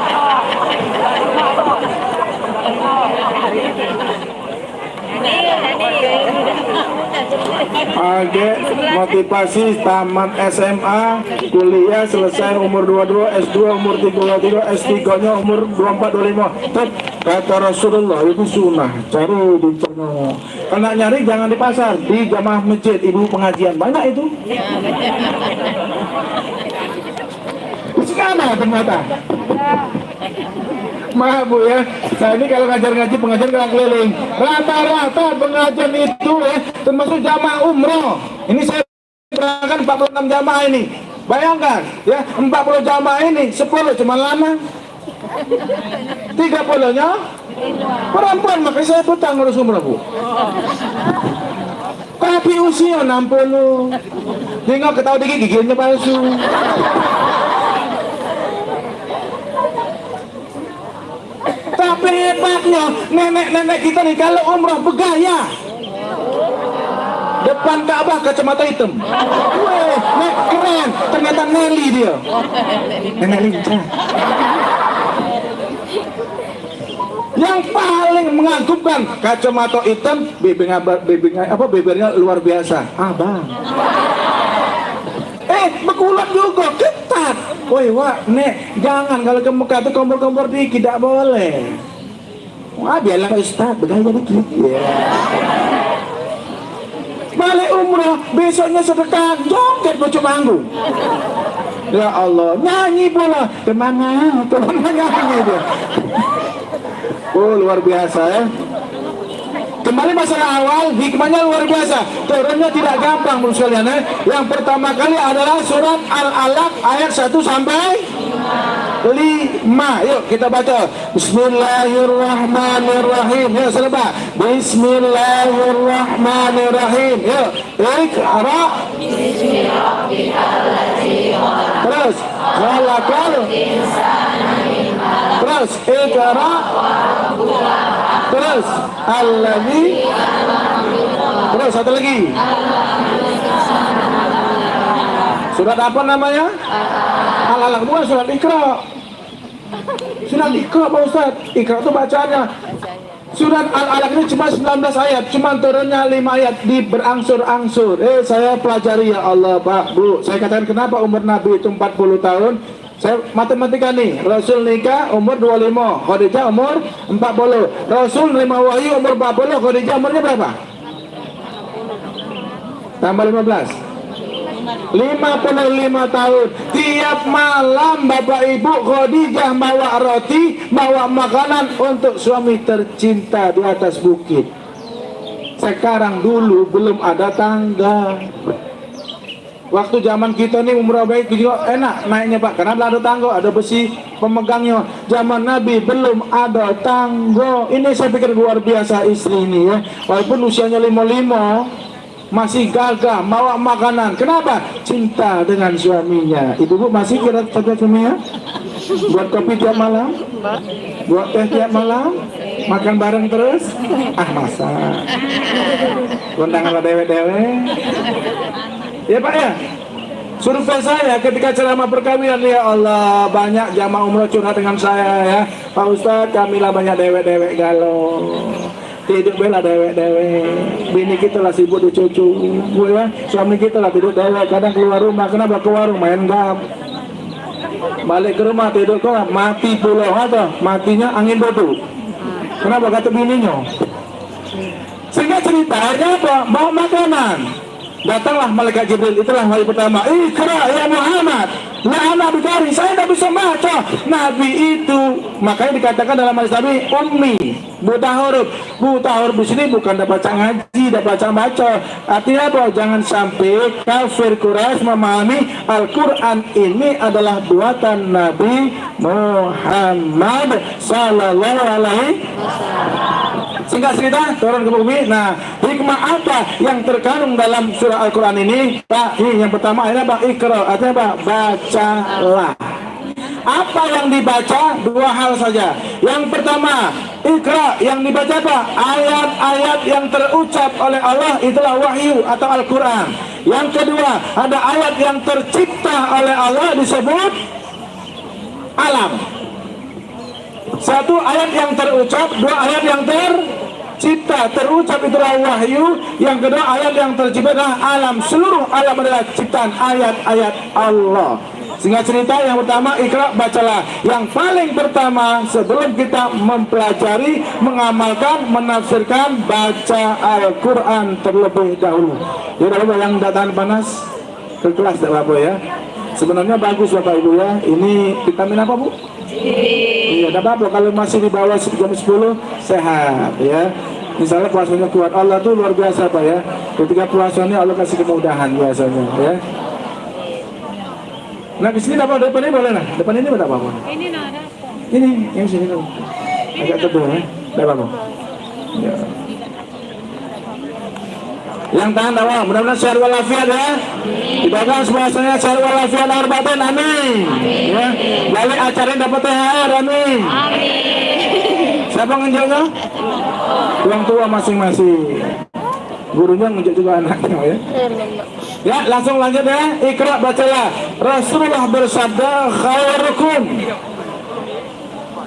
[SPEAKER 6] Oke, motivasi tamat SMA, kuliah selesai umur 22, S2 umur 33, S3-nya umur 24, 25. Kata Rasulullah itu sunnah, cari di Cerno. Kalau nyari jangan di pasar, di jamaah masjid, ibu pengajian, banyak itu. Sekarang ternyata. Maaf Bu ya, nah ini kalau ngajar ngaji pengajian kalau keliling, rata-rata pengajian itu termasuk jamaah umroh. Ini saya berangkat 46 jamaah ini. Bayangkan ya, 40 jamaah ini 10 cuma lama, 30-nya perempuan, makanya saya petang ngurus umroh Bu. Tapi usia 60, tinggal ketahui dikit giginya palsu. Tapi hebatnya nenek-nenek kita nih kalau umroh bergaya. Depan Ka'bah kacamata hitam. Weh, keren. Ternyata Nelly dia. Nenek lincah. Yang paling mengagumkan kacamata hitam, bibirnya luar biasa. Abang. Bekulat juga, ketat. Woi, wak, nek, jangan kalau ke Mekah itu kompor-kompor dikit, tidak boleh. Wah, biarlah Ustaz, bergaya dikit. Yeah. Balik umrah, besoknya sedekah, joget bocok panggung. Ya Allah, nyanyi pula. Temannya nyanyi dia. Oh, luar biasa ya. Kembali masalah awal, hikmahnya luar biasa. Turunnya tidak gampang menurut sekalian ya. Yang pertama kali adalah surat Al-Alaq ayat 1 sampai 5. Yuk kita baca. Bismillahirrahmanirrahim. Yuk selebah. Bismillahirrahmanirrahim. Yuk. Iqra. Terus. Khalaqal. Terus. Iqra. Terus. Alladzi. Terus satu lagi. Surat apa namanya? Al-Alaq, bukan surat Iqra. Surat Iqra Pak Ustaz. Iqra itu bacaannya. Surat Al-Alaq ini cuma 19 ayat, cuma turunnya 5 ayat di berangsur-angsur. Saya pelajari ya Allah Pak, Bu. Saya katakan kenapa umur Nabi itu 40 tahun. Saya matematika nih, Rasul nikah umur 25, Khadijah umur 40. Rasul nerima wahyu umur 40, Khadijah umurnya berapa? Tambah 15. 55 tahun. Tiap malam Bapak Ibu Khadijah bawa roti, bawa makanan untuk suami tercinta di atas bukit. Sekarang dulu belum ada tangga. Waktu zaman kita nih umrah baik juga enak naiknya Pak, karena ada tangga, ada besi pemegangnya. Zaman Nabi belum ada tangga. Ini saya pikir luar biasa istri ini ya. Walaupun usianya 55, masih gagah bawa makanan. Kenapa? Cinta dengan suaminya. Ibu-ibu masih kira pada suaminya? Buat kopi tiap malam, buat teh tiap malam, makan bareng terus. Masa kondangan dewe-dewe. Ya Pak ya. Survei saya ketika ceramah perkawinan, ya Allah, banyak jamaah umroh curhat dengan saya ya. Pak Ustadz, kamilah banyak dewek-dewek galau. Tidur bela dewek-dewek. Bini kita lah sibuk di cucu. Suami kita lah tidur dewek. Kadang keluar rumah, kenapa ke warung main gam. Balik ke rumah tidur kok mati pulau atau matinya angin bodoh. Kenapa kata bininya? Sehingga ceritanya apa? Bawa makanan. Datanglah malaikat Jibril, itulah hari pertama. Iqra ya Muhammad, la ana bikari, saya tidak bisa baca. Nabi itu, makanya dikatakan dalam hadis Nabi, ummi, buta huruf. Buta huruf di sini bukan dapat baca ngaji, dapat baca. Artinya apa? Jangan sampai kafir Quraisy memahami Al-Quran ini adalah buatan Nabi Muhammad Sallallahu Alaihi Wasallam. Singkat cerita, turun ke bumi. Nah, hikmah apa yang terkandung dalam surah Al-Quran ini? Pak, ini yang pertama, ini apa? Iqra, artinya apa? Bacalah. Apa yang dibaca? Dua hal saja. Yang pertama, Iqra, yang dibaca apa? Ayat-ayat yang terucap oleh Allah, itulah wahyu atau Al-Quran. Yang kedua, ada ayat yang tercipta oleh Allah disebut alam. Satu ayat yang terucap, dua ayat yang tercipta. Terucap itulah wahyu, yang kedua ayat yang tercipta adalah alam. Seluruh alam adalah ciptaan ayat-ayat Allah. Sehingga cerita yang pertama, Iqra, bacalah. Yang paling pertama sebelum kita mempelajari, mengamalkan, menafsirkan, baca Al-Quran terlebih dahulu. Ya Bapak yang datang panas ke kelas tak apa ya. Sebenarnya bagus Bapak Ibu ya. Ini vitamin apa Bu? Iya, tidak apa-apa kalau masih di bawah jam 10 sehat ya. Misalnya puasanya kuat, Allah tuh luar biasa Pak ya. Ketika puasanya Allah kasih kemudahan biasanya ya. Nah di sini apa? Depan ini boleh nah? Depan ini tidak apa-apa.
[SPEAKER 1] Ini ada.
[SPEAKER 6] Ini yang sini dong. Agak tebal ya. Tidak apa-apa. Ya. Yang tahan awal, mudah-mudahan sehat walafiat ya. Dibagang semuanya sehat walafiat lahir batin, amin. Ya, balik acara dapat THR, amin. Siapa ngejaga? Orang tua masing-masing. Gurunya ngejak juga anaknya ya. Ya, langsung lanjut ya. Iqra, bacalah. Rasulullah bersabda, khairukum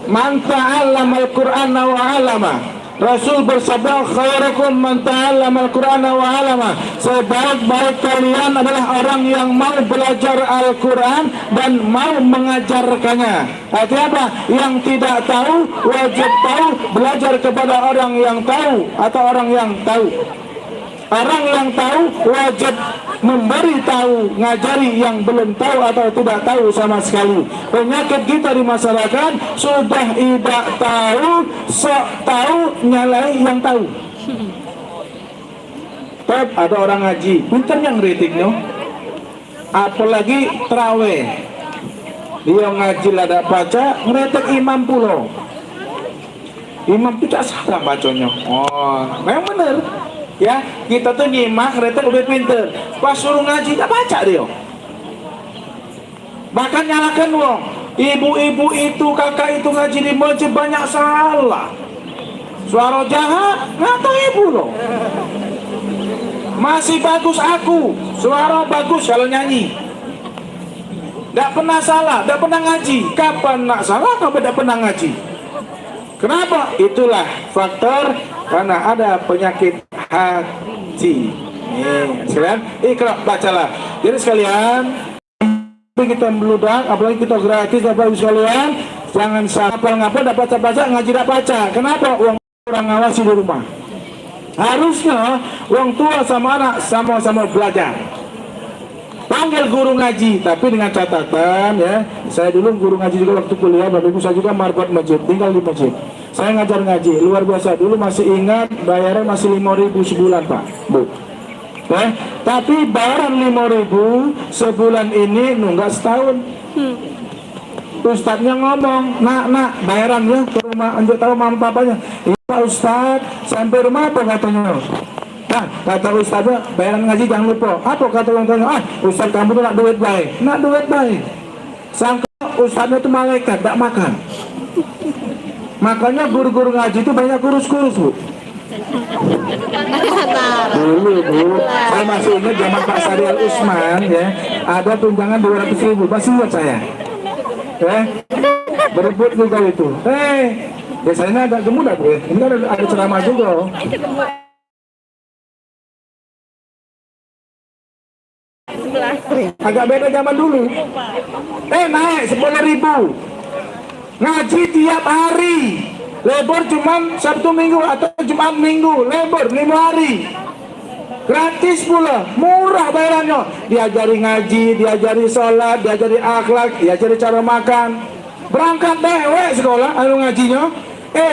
[SPEAKER 6] man ta'allama al-Qur'ana wa 'allama. Rasul bersabda, khairukum man ta'allama al-Qur'ana wa 'allama. Sebaik-baik kalian adalah orang yang mau belajar Al-Qur'an dan mau mengajarkannya. Artinya apa? Yang tidak tahu wajib tahu, belajar kepada orang yang tahu atau orang yang tahu. Orang yang tahu wajib memberi tahu, ngajari yang belum tahu atau tidak tahu sama sekali. Penyakit kita di masyarakat sudah tidak tahu, sok tahu, nyalai yang tahu. Tapi ada orang ngaji, pinter yang ngeritiknya. Apalagi terawih, dia ngaji lada baca, ngeritik imam pulau. Imam tidak salah bacanya. Oh, memang benar. Ya, kita tuh nyimak, retek udah pinter. Pas suruh ngaji, gak baca dia. Bahkan nyalakan wong. Ibu-ibu itu, kakak itu ngaji di masjid banyak salah. Suara jahat, gak tahu ibu loh. Masih bagus aku, suara bagus kalau nyanyi. Gak pernah salah, gak pernah ngaji. Kapan nak salah, kapan gak pernah ngaji. Kenapa? Itulah faktor karena ada penyakit hati. Sekalian, Iqra, bacalah. Jadi sekalian, kita meludak, apalagi kita gratis, Bapak Ibu sekalian, jangan sampai ngapa dapat baca, ngaji dapat baca. Kenapa? Uang orang ngawasi di rumah. Harusnya uang tua sama anak sama-sama belajar. Panggil guru ngaji, tapi dengan catatan ya. Saya dulu guru ngaji juga waktu kuliah, Bapak Ibu, saya juga marbot masjid, tinggal di masjid. Saya ngajar ngaji, luar biasa. Dulu masih ingat, bayaran masih 5.000 sebulan Pak, Bu. Tapi bayaran 5.000 sebulan ini nunggak setahun. Ustadznya ngomong, nak, bayaran ya ke rumah, anjir tahu mama papanya. Iya Ustadz, sampai rumah apa katanya? Nah, kata ustaznya, bayaran ngaji jangan lupa. Apa kata orang tuanya? Ustaz kamu tuh nak duit baik. Nak duit baik. Sangka ustaznya itu malaikat, tak makan. Makanya guru-guru ngaji itu banyak kurus-kurus, Bu. Dulu, saya masih ingat zaman Pak Sarial Usman, ya, ada tunjangan 200.000, masih ingat saya. Berebut juga itu. Biasanya agak gemuk dah, Bu. Ini kan ada ceramah juga. Agak beda zaman dulu. Naik 10.000. Ngaji tiap hari. Lebur cuma Sabtu Minggu atau Jumat Minggu. Lebur 5 hari. Gratis pula, murah bayarannya. Diajari ngaji, diajari sholat, diajari akhlak, diajari cara makan. Berangkat dewe sekolah, anu ngajinya.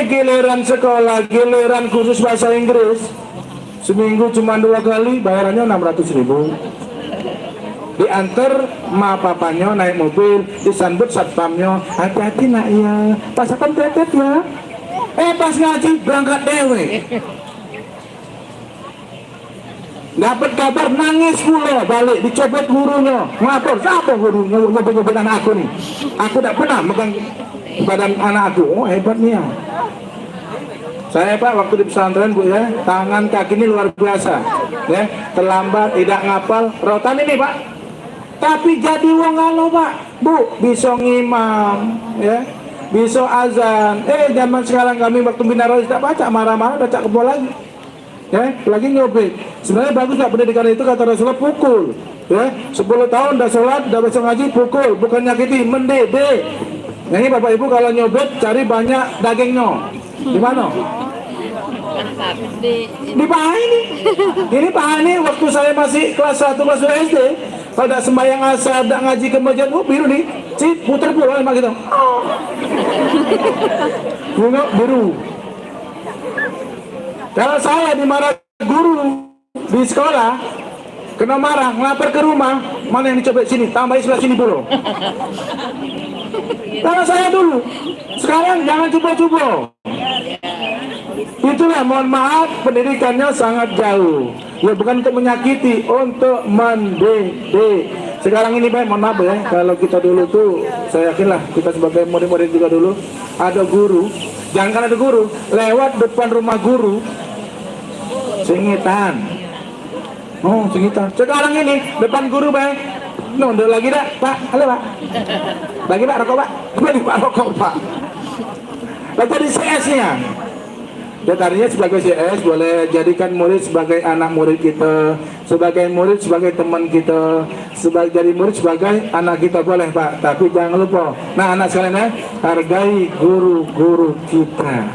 [SPEAKER 6] Giliran sekolah, giliran khusus bahasa Inggris. Seminggu cuma 2 kali, bayarannya 600.000. Diantar ma papanya naik mobil, disambut satpamnya, hati-hati nak ya, pasakan tetet ya. Pas ngaji berangkat dewe. Dapat kabar nangis pula, balik dicopet gurunya. Ngapor, siapa gurunya nyopet anak aku nih? Aku tak pernah megang badan anak aku. Oh hebat nih ya. Saya Pak waktu di pesantren Bu ya, tangan kaki ini luar biasa. Ya, terlambat, tidak ngapal, rotan ini Pak. Tapi jadi wong alo Pak, Bu, bisa ngimam, ya, bisa azan. Zaman sekarang kami waktu binarolis tak baca, marah-marah, baca kebol lagi. Ya, lagi nyobek. Sebenarnya bagus Pak pendidikan itu, kata Rasulullah, pukul. Ya, 10 tahun dah sholat, dah besok ngaji, pukul, bukan nyakiti, mendidik. Nah, ini Bapak Ibu kalau nyobek cari banyak dagingnya. Di mana? Di Paha ini. Ini Paha ini waktu saya masih kelas 1 kelas 2 SD. Kalau tak sembahyang asar, tak ngaji ke masjid, biru nih, putar pulang emang gitu. Bunga biru. Kalau saya dimarah guru di sekolah, kena marah, ngelapor ke rumah, mana yang dicoba sini, tambahin sebelah sini dulu. Kalau saya dulu, sekarang jangan coba-coba. Itulah, mohon maaf, pendidikannya sangat jauh. Ya bukan untuk menyakiti, untuk mendidik. Sekarang ini Pak, mohon maaf ya, kalau kita dulu tuh, saya yakinlah kita sebagai murid-murid juga dulu, ada guru, jangan kan ada guru, lewat depan rumah guru, singitan. Oh, singitan. Sekarang ini, depan guru Pak, nondol lagi dah, Pak, halo Pak. Bagi Pak rokok Pak, bagi Pak rokok Pak. Lalu tadi CS-nya. Ya tadinya sebagai CS boleh jadikan murid sebagai anak murid kita, sebagai murid sebagai teman kita, sebagai jadi murid sebagai anak kita boleh Pak. Tapi jangan lupa, nah anak sekalian ya, hargai guru-guru kita.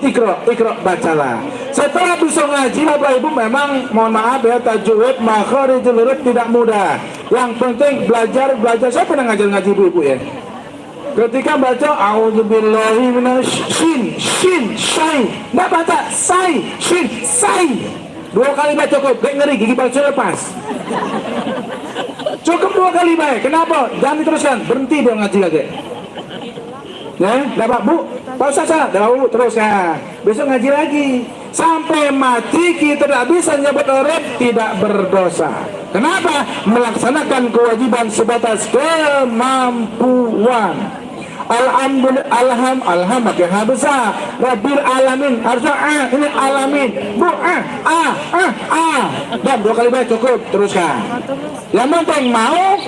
[SPEAKER 6] Ikro bacalah. Setelah bisa ngaji Bapak Ibu, memang mohon maaf ya, tajwid makharijul huruf tidak mudah. Yang penting belajar. Saya pernah ngajar ngaji ibu ya. Ketika baca a'udzubillahi minasy shin, sai. Enggak baca sai, shin, sai. 2 kali baca cukup, kayak ngeri gigi palsu lepas. Cukup 2 kali baik. Kenapa? Jangan diteruskan, berhenti dong ngaji lagi. Ya, dapat Bu, pausa salah, Bu, teruskan. Besok ngaji lagi. Sampai mati kita tidak bisa nyebut orang tidak berdosa. Kenapa? Melaksanakan kewajiban sebatas kemampuan. Alham pakai H besar. Rabbil alamin, harusnya ini alamin. Bu, dan 2 kali baik cukup, teruskan. Yang penting mau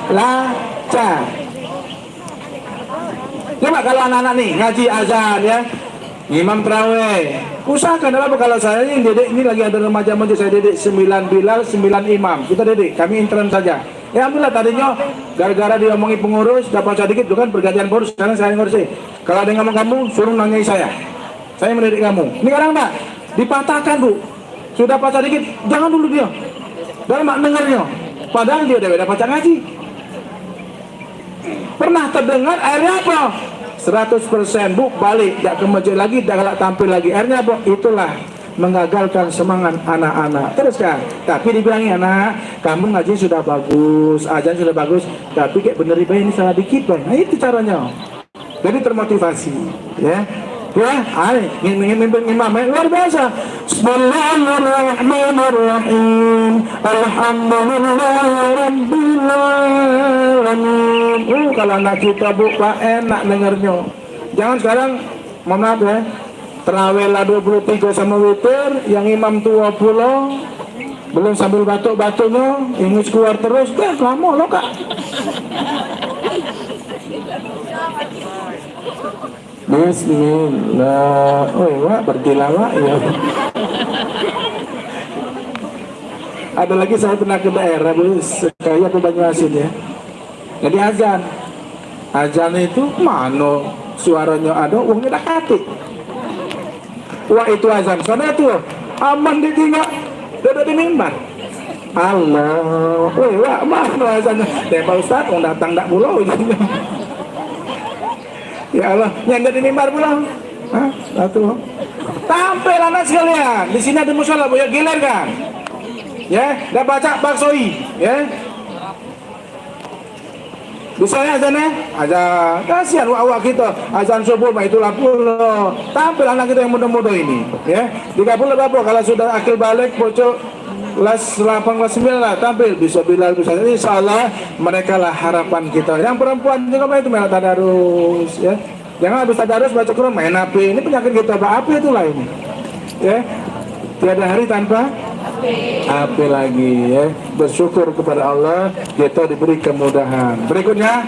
[SPEAKER 6] belajar. Coba kalau anak-anak nih ngaji azan ya, imam terawih, usahakan apa kalau saya ini didik, ini lagi ada remaja saya didik 9 bilal 9 imam, kita didik, kami intern saja. Ya alhamdulillah, tadinya gara-gara diomongi pengurus dapat sedikit, bukan pergantian pengurus, sekarang saya ngurusin. Kalau ada yang ngomong kamu, suruh nanyai saya mendidik kamu. Ini kadang Pak dipatahkan Bu, sudah baca dikit, jangan dulu dia dalam mak dengarnya, padahal dia udah baca ngaji. Pernah terdengar akhirnya apa? 100% Bu, balik, tidak ke masjid lagi, tidak tampil lagi. Akhirnya apa? Itulah mengagalkan semangat anak-anak. Teruskan, tapi dibilangin anak, kamu ngaji sudah bagus, ajan sudah bagus, tapi kayak bener ini salah dikit Bang. Nah itu caranya. Jadi termotivasi, ya. Ya, ini imam luar biasa. Bismillahirrahmanirrahim. Alhamdulillahirabbil alamin. Kalau anak kita buka enak dengarnya. Jangan sekarang, mohon maaf ya, terawih lah 23 sama witir, yang imam 20, belum sambil batuk-batuknya, ingus keluar terus, kamu lo kak. Bismillah. Oh wah, bertilawah ya. Ada lagi saya pernah ke daerah dulu, kayak ke Banyuasin ya. Jadi azan itu mana suaranya ada, uangnya tak hati. Wah itu azan, sana tuh aman ditinggal, dada di mimbar. Allah, wah mana azannya? Pak Ustadz, mau datang tak pulau ini. Ya Allah, yang dari mimbar pulang. Hah? Satu. Tampil anak sekalian. Di sini ada musola, Bu, ya gilir kan? Ya, dah baca baksoi, ya. Bisa ya azannya? Azan. Kasihan awak kita. Azan subuh mah itulah pulau. Tampil anak kita yang muda-muda ini, ya. 30 berapa kalau sudah akil balik bocok kelas 8 kelas 9 lah tampil bisa Bilal bisa. Insyaallah mereka lah harapan kita. Yang perempuan juga itu main tadarus ya. Jangan habis tadarus baca Quran main HP. Ini penyakit kita apa itulah ini. Ya. Tiada hari tanpa HP lagi ya. Bersyukur kepada Allah kita diberi kemudahan. Berikutnya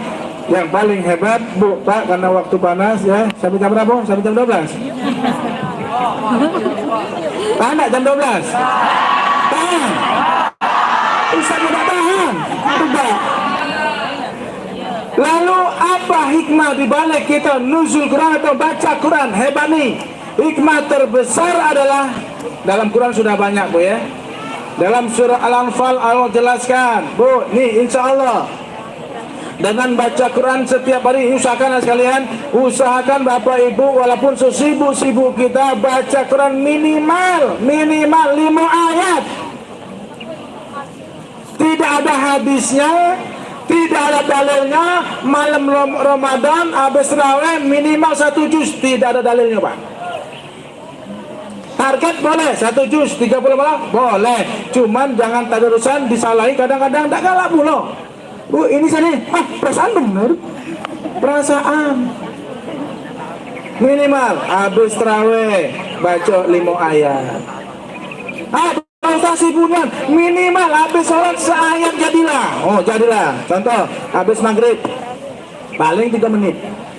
[SPEAKER 6] yang paling hebat Bu Pak karena waktu panas ya. Sampai jam berapa? Sampai jam 12. Tahan jam 12. Tahan. Ustaz tidak tahan. Tidak. Lalu apa hikmah dibalik kita nuzul Quran atau baca Quran? Hebat nih. Hikmah terbesar adalah dalam Quran sudah banyak Bu ya. Dalam surah Al-Anfal Allah jelaskan, Bu, nih insya Allah dengan baca Quran setiap hari usahakan sekalian, usahakan Bapak Ibu walaupun sesibuk-sibuk kita baca Quran minimal 5 ayat. Tidak ada hadisnya, tidak ada dalilnya. Malam Ramadan habis tarawih minimal 1 juz, tidak ada dalilnya Pak. Target boleh 1 juz 30 malam boleh, cuman jangan tadarusan disalahi kadang-kadang tak kalah pula. Bu ini sini, perasaan bener, perasaan minimal habis tarawih baca 5 ayat. Prestasi bulan minimal habis sholat seayat jadilah. Oh jadilah. Contoh habis maghrib paling 3 menit.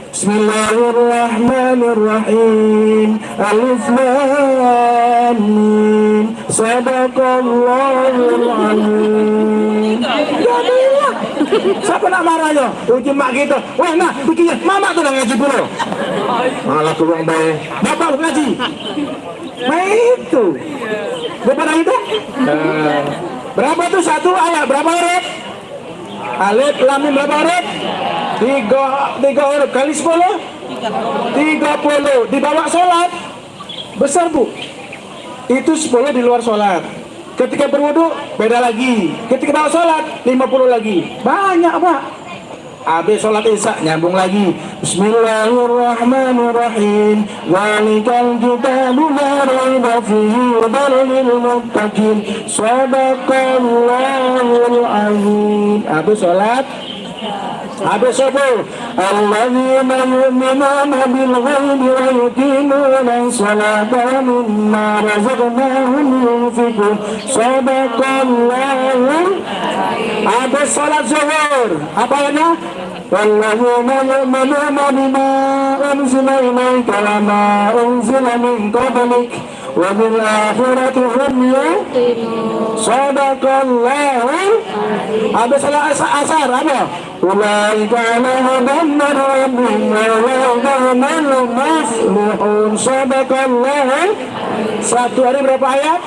[SPEAKER 6] Bismillahirrahmanirrahim. Alif lam mim. Sadaqallahul azim. Jadilah. Siapa nak marahnya? Uji mak kita. Wah nah, begini mama tuh ngaji dulu. Malah kurang baik. Bapak ngaji. Nah itu. Berapa itu? Berapa tuh 1 ayat? Berapa huruf? Alif lam mim berapa huruf? 3 huruf kali 10 30. Dibawa sholat besar Bu. Itu 10 di luar sholat. Ketika berwudu beda lagi. Ketika bawa sholat 50 lagi. Banyak Pak. Habis sholat isya nyambung lagi. Bismillahirrahmanirrahim. Zalikal kitabu la raiba fihi hudan lil muttaqin. Shadaqallahul azim. Habis sholat, habis subuh. Alladzina yu'minuna bil ghaibi wa yuqimuna as-salata wa mimma razaqnahum yunfiqun. Shadaqallahul. Habis sholat zuhur apa ya? Walladzina yu'minuna bima unzila ilaika wa ma unzila min qablik wa bil akhirati hum yuqinun. Shadaqallahul. Habis sholat asar apa? Ulaika ala hudan min rabbihim wa humul muflihun. Shadaqallahul. 1 hari berapa ayat?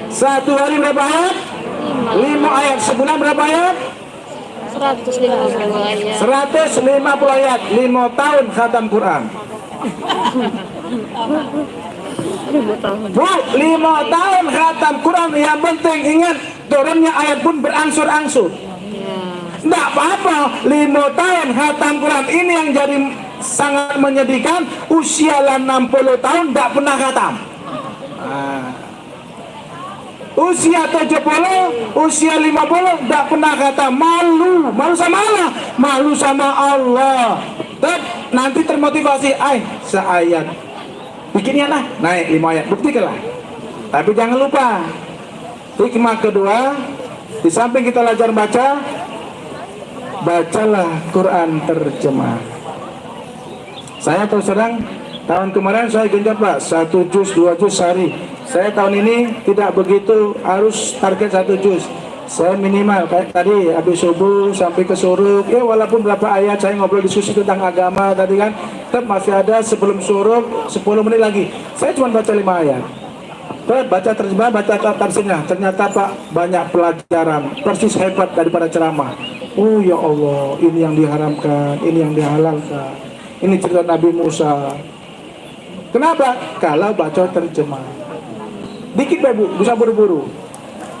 [SPEAKER 6] 1 hari berapa ayat? 5 ayat. Sebulan berapa ayat?
[SPEAKER 1] 150 ayat.
[SPEAKER 6] 150 ayat. 5 tahun khatam Quran. Bu, 5 tahun khatam Quran. Yang penting ingat turunnya ayat pun berangsur-angsur. Tidak apa-apa 5 tahun khatam Quran. Ini yang jadi sangat menyedihkan, usia 60 tahun tidak pernah khatam. Usia 70, usia 50 tidak pernah khatam. Malu sama Allah, malu sama Allah. Nanti termotivasi, seayat bikinnya lah, naik 5 ayat, buktikanlah. Tapi jangan lupa, hikmah kedua, di samping kita belajar baca, bacalah Quran terjemah. Saya terus terang, tahun kemarin saya genjot Pak, 1 juz, 2 juz sehari. Saya tahun ini tidak begitu harus target 1 juz. Saya minimal, kayak tadi habis subuh sampai ke suruk, ya walaupun berapa ayat saya ngobrol diskusi tentang agama tadi kan, tetap masih ada sebelum suruk 10 menit lagi. Saya cuma baca 5 ayat. Baca terjemah, baca tafsirnya. Ternyata Pak, banyak pelajaran, persis hebat daripada ceramah. Oh ya Allah, ini yang diharamkan, ini yang dihalalkan, ini cerita Nabi Musa. Kenapa? Kalau baca terjemah dikit Bu, bisa buru-buru.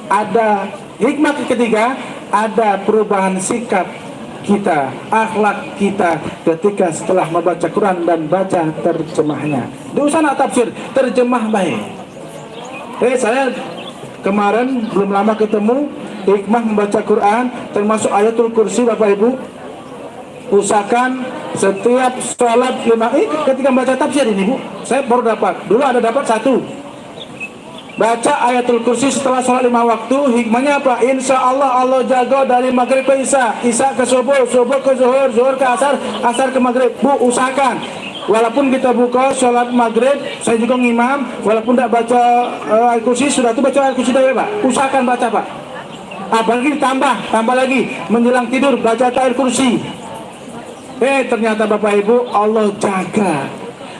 [SPEAKER 6] Ada hikmah ketiga, ada perubahan sikap kita, akhlak kita ketika setelah membaca Quran dan baca terjemahnya. Di sana tafsir, terjemah baik. Saya kemarin belum lama ketemu hikmah membaca Quran, termasuk ayatul kursi Bapak Ibu. Usahakan setiap sholat 5 ketika membaca tafsir ini Bu, saya baru dapat, dulu ada dapat 1. Baca ayatul kursi setelah sholat 5 waktu, hikmahnya apa? Insya Allah Allah jaga dari maghrib ke isya, isya ke subuh, subuh ke zuhur, zuhur ke asar, asar ke maghrib. Bu, usahakan walaupun kita buka sholat maghrib, saya juga ngimam, walaupun tidak baca ayat kursi, sudah itu baca ayat kursi Pak. Usahakan baca Pak. Apalagi tambah lagi menjelang tidur baca ayat kursi. Ternyata Bapak Ibu, Allah jaga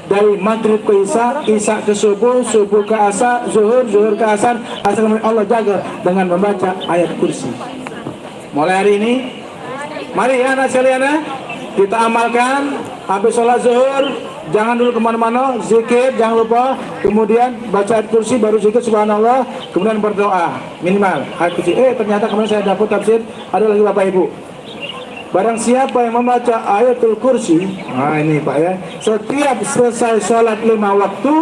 [SPEAKER 6] dari maghrib ke isya, isya ke subuh, subuh ke asar, zuhur, zuhur ke asar, asar ke Allah jaga dengan membaca ayat kursi. Mulai hari ini, mari ya anak sekalian, kita amalkan. Habis sholat zuhur, jangan dulu kemana-mana, zikir, jangan lupa, kemudian baca ayat kursi, baru zikir subhanallah, kemudian berdoa, minimal ayat kursi. Ternyata kemarin saya dapat tafsir, ada lagi Bapak Ibu, barang siapa yang membaca ayatul kursi, ini Pak ya, setiap selesai sholat 5 waktu,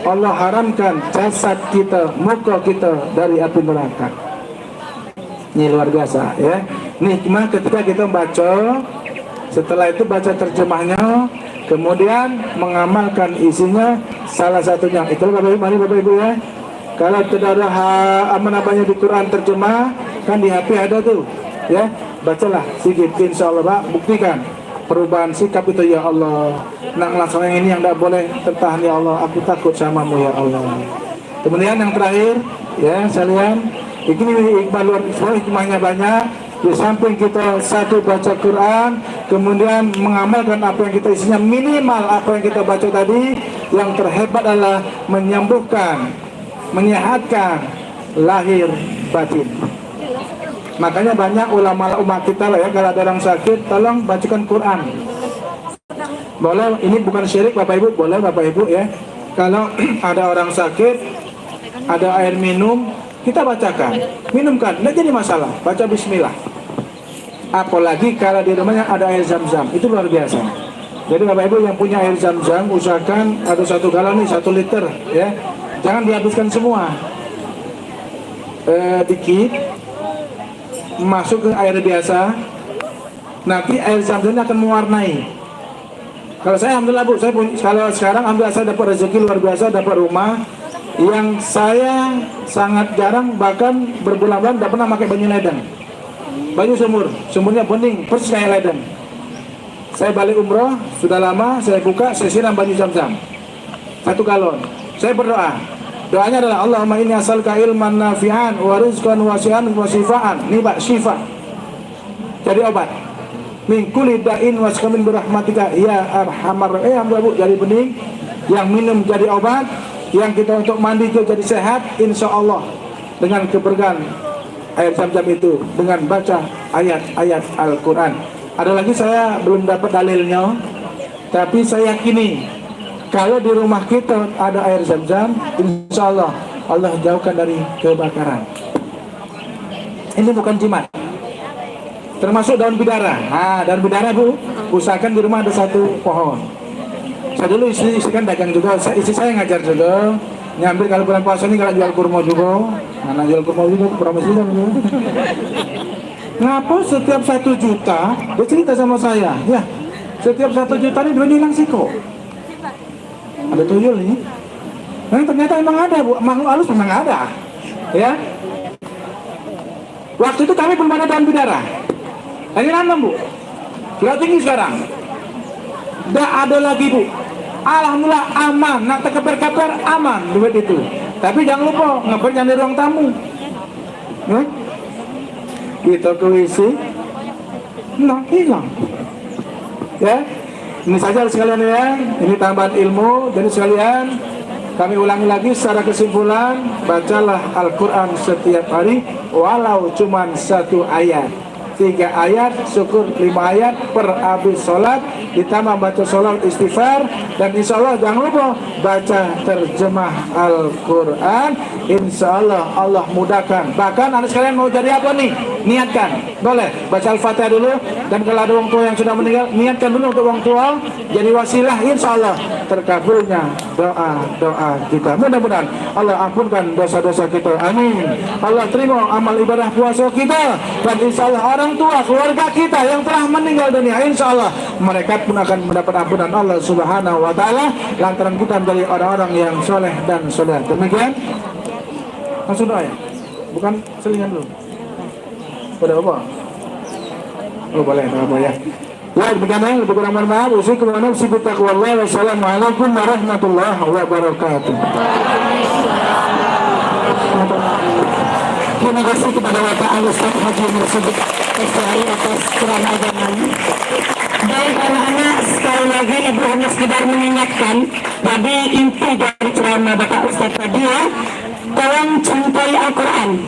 [SPEAKER 6] Allah haramkan jasad kita, muka kita dari api neraka. Ini luar biasa ya, nikmat ketika kita membaca. Setelah itu baca terjemahnya, kemudian mengamalkan isinya, salah satunya itu Bapak Ibu, mari Bapak Ibu ya. Kalau tidak ada apa-apanya di Quran terjemah, kan di HP ada tuh ya, bacalah sedikit, insya Allah Pak, buktikan perubahan sikap itu ya Allah. Nak laksanain ini yang tidak boleh tertahan ya Allah, aku takut samamu ya Allah. Kemudian yang terakhir ya sekalian, ini iqbal luar biasa, hikmahnya banyak. Di samping kita satu baca Quran, kemudian mengamalkan apa yang kita isinya, minimal apa yang kita baca tadi, yang terhebat adalah menyembuhkan, menyehatkan lahir batin. Makanya banyak ulama kita lah ya, kalau ada orang sakit, tolong bacakan Quran. Boleh, ini bukan syirik Bapak Ibu, boleh Bapak Ibu ya. Kalau ada orang sakit, ada air minum, kita bacakan, minumkan, tidak jadi masalah, baca bismillah. Apalagi kalau di rumahnya ada air zam-zam, itu luar biasa. Jadi Bapak Ibu yang punya air zam-zam, usahakan ada 1 galon nih, 1 liter ya, jangan dihabiskan semua. Dikit masuk ke air biasa, nanti air zam-zamnya akan mewarnai. Kalau saya alhamdulillah Bu, kalau sekarang alhamdulillah saya dapat rezeki luar biasa, dapat rumah yang saya sangat jarang, bahkan berbulan-bulan tidak pernah pakai baju ledeng, baju sumurnya bening persis kayak ledeng. Saya balik umroh sudah lama, saya buka, saya siram baju zam-zam 1 galon. Saya berdoa, doanya adalah Allahumma inni as'aluka ilman nafi'an wa rizqan wasi'an wa shifaan. Ini Pak, syifa, jadi obat min kulli da'in wasqamin birahmatika ya arhamar. Alhamdulillah Bu, jadi bening, yang minum jadi obat, yang kita untuk mandi itu jadi sehat, insya Allah dengan keberkahan air zam-zam itu, dengan baca ayat-ayat Al-Quran. Ada lagi saya belum dapat dalilnya, tapi saya yakini kalau di rumah kita ada air zam-zam, insya Allah Allah jauhkan dari kebakaran. Ini bukan jimat. termasuk daun bidara. Nah, daun bidara Bu, usahakan di rumah ada 1 pohon. Saya dulu istri kan dagang juga, istri saya ngajar juga, nyambil kalau bulan puasa ini kalau jual kurma juga, nah jual kurma juga kurang masjid juga. Kenapa setiap 1 juta, dia cerita sama saya, ya setiap 1 juta ini duit hilang sih kok. Ada tuyul nih. Nah, ternyata emang ada Bu, makhluk halus memang ada, ya. Waktu itu kami belum ada daun bidara. Ini nanam Bu, sudah tinggi sekarang. Tidak ada lagi Bu. Alhamdulillah aman, nak keper-keper aman duit itu. Tapi jangan lupa ngeper jangan di ruang tamu. Kita keisi, nah hilang. Ya, ini saja sekalian ya. Ini tambahan ilmu. Jadi sekalian, kami ulangi lagi secara kesimpulan, bacalah Al-Quran setiap hari, walau cuman 1 ayat. 3 ayat, syukur 5 ayat per habis sholat, ditambah baca sholat istighfar, dan insya Allah jangan lupa baca terjemah Al-Quran. Insya Allah Allah mudahkan. Bahkan anak sekalian mau jadi apa nih? Niatkan, boleh baca Al-Fatihah dulu, dan kalau ada orang tua yang sudah meninggal, niatkan dulu untuk orang tua jadi wasilah. Insya Allah terkabulnya doa kita. Mudah-mudahan Allah ampunkan dosa-dosa kita. Amin. Allah terima amal ibadah puasa kita, dan insya Allah orang tua keluarga kita yang telah meninggal dunia, insya Allah mereka pun akan mendapat ampunan Allah Subhanahu wa Ta'ala lantaran kita menjadi orang-orang yang soleh dan soleh. Demikian. Langsung doa ya, bukan selingan dulu. Udah apa? Oh boleh, apa ya? Ya, demikian lebih kurang mohon maaf. Wassalamualaikum warahmatullahi wabarakatuh.
[SPEAKER 4] Terima kasih kepada Bapak Al-Ustaz Haji Mursyid Ismail atas ceramah. Baik anak-anak, sekali lagi Ibu hanya sekedar mengingatkan tadi inti dari ceramah Bapak Ustaz tadi ya, tolong cintai Al-Quran.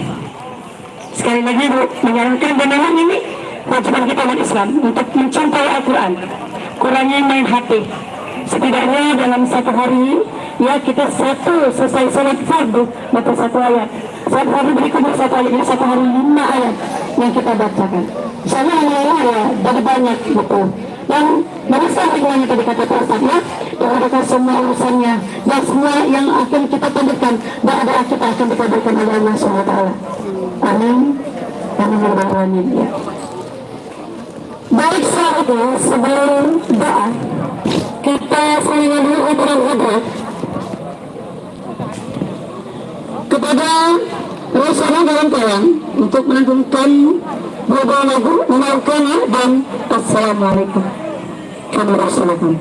[SPEAKER 4] Sekali lagi Ibu menyarankan dan memang ini kewajiban kita umat Islam untuk mencintai Al-Quran. Kurangi main hati. Setidaknya dalam 1 hari ya kita selesai salat fardu baca 1 ayat. Salat fardu berikutnya 1 ayat, ini 1 hari 5 ayat yang kita bacakan. Insyaallah ya dari banyak buku. Dan merasa ringannya tadi kata Pak Ustaz ya, doakan semua urusannya dan semua yang akan kita tundukkan dan doa kita akan dikabulkan oleh Allah SWT. Amin. Amin. Ya. Baik sahabat, sebelum doa kita selingan dulu obrolan kepada Rasulullah dalam kawan untuk menanggungkan beberapa lagu menaukannya dan assalamualaikum. Kami laksanakan.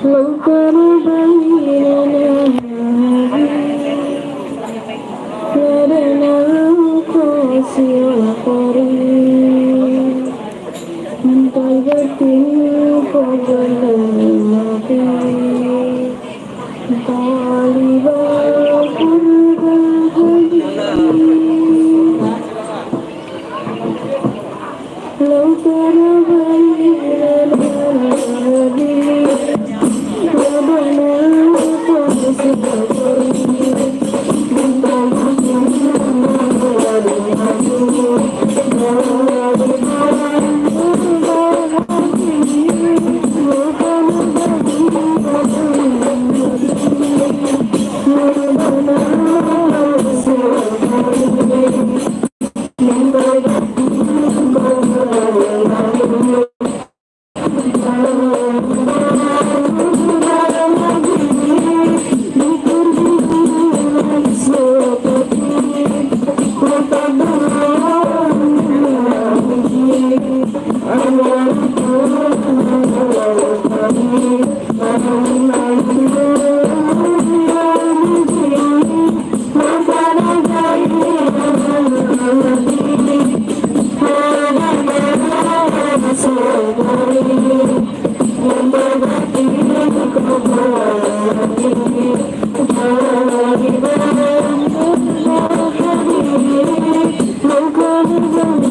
[SPEAKER 3] لو كان بيننا لنا القاسي وقريب من طيبة قبل الماضي طالب قرب الحبيب لو كان بيننا Thank you.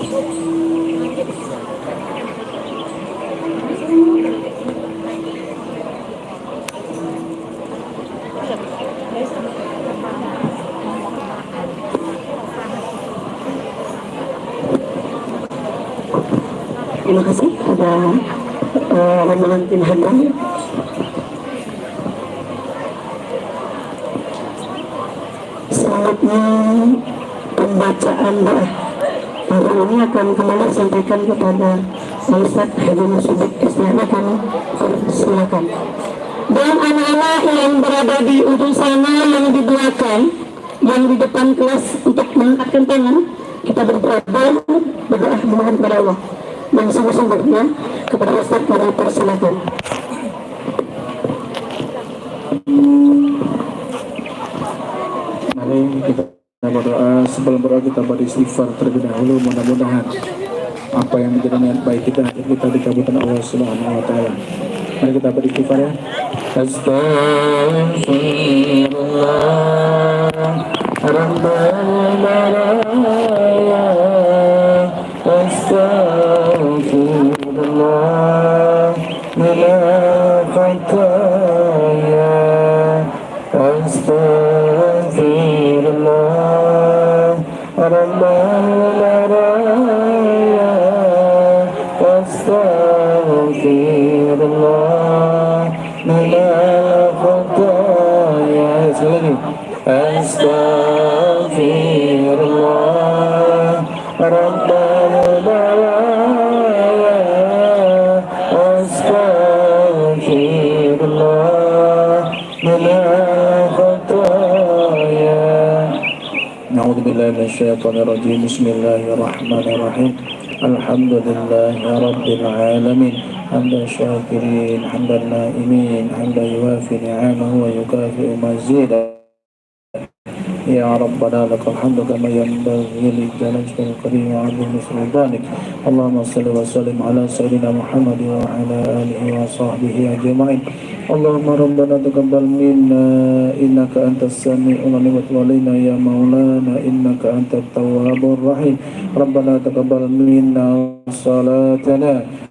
[SPEAKER 4] Terima kasih pada rombongan tim Handal. Selanjutnya pembacaan doa. Doa ini akan kembali disampaikan kepada Ustaz Haji Masudid Istiana, kami silakan. Dan anak-anak yang berada di ujung sana, yang di belakang, yang di depan kelas untuk mengangkatkan tangan, kita berdoa memohon kepada Allah. Dan sungguh-sungguhnya kepada Ustaz kami persilakan.
[SPEAKER 6] Mari kita berdoa. Sebelum berdoa kita beristighfar terlebih dahulu. Mudah-mudahan apa yang menjadi niat baik kita dikabulkan Allah Subhanahu wa taala. Mari kita beristighfar ya. Astaghfirullah Rabbal baraya. Astaghfirullah mina khataya. Astaghfirullah Rabbal baraya. Astaghfirullah mina khataya. Sekali lagi. Astaghfirullah Rabbal baraya. Astaghfirullah mina khataya. A'udzubillahi minasyaitonir rajim. Bismillahirrahmanirrahim. Alhamdulillahi rabbil alamin. Hamdan syakirin, hamdan naimin, hamdan yuwafi ni'amahu wa yukafi'u mazidah. Ya Rabbana lakal hamdu kama yanbaghi li jalalihi al-karim wa 'azimi sultanik. Allahumma shalli wa sallim ala sayyidina Muhammad wa ala alihi wa sahbihi ajma'in. Allahumma rabbana taqabbal minna innaka antas sami'ul 'alim wa tub 'alaina ya maulana innaka antat tawwabur rahim. Rabbana taqabbal minna salatana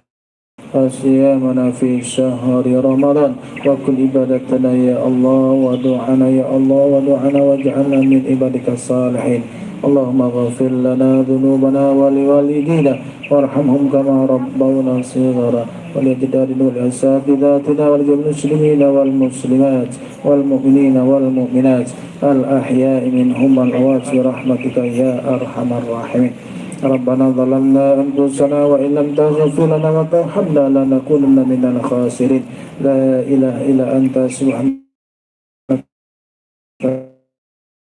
[SPEAKER 6] صيامنا في شهر رمضان وكل عبادتنا يا الله ودعانا يا الله ودعانا واجعلنا من عبادك الصالحين. اللهم اغفر لنا ذنوبنا ولوالدينا وارحمهم كما ربونا صغارا ولأجدادنا ولأساتذتنا ولجميع المسلمين والمسلمات والمؤمنين والمؤمنات الأحياء منهم والأموات برحمتك يا أرحم الراحمين. ربنا ظلمنا أنفسنا وإن لم تغفر لنا وترحمنا لنكونن من الخاسرين. لا إله إلا أنت سبحانك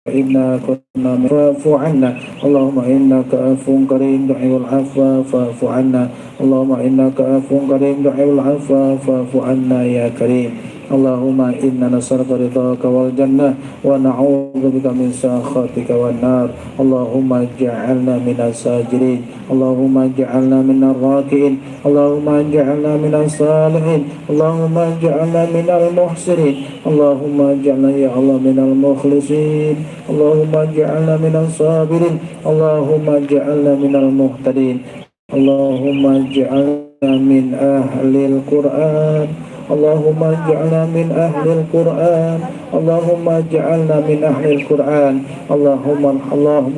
[SPEAKER 6] إنا كنا فاعف عنا. اللهم إنك عفو كريم تحب العفو فاعف عنا. اللهم إنك عفو كريم تحب العفو فاعف عنا يا كريم. اللهم إنا نسألك رضاك والجنة ونعوذ بك من سخطك والنار. اللهم اجعلنا من الساجدين. اللهم اجعلنا من الراكعين. اللهم اجعلنا من الصالحين. اللهم اجعلنا من المحسنين. اللهم اجعلنا يا الله من المخلصين. اللهم اجعلنا من الصابرين. اللهم اجعلنا من المهتدين. اللهم اجعلنا من أهل القرآن. اللهم اجعلنا من أهل القرآن. اللهم اجعلنا من أهل القرآن. اللهم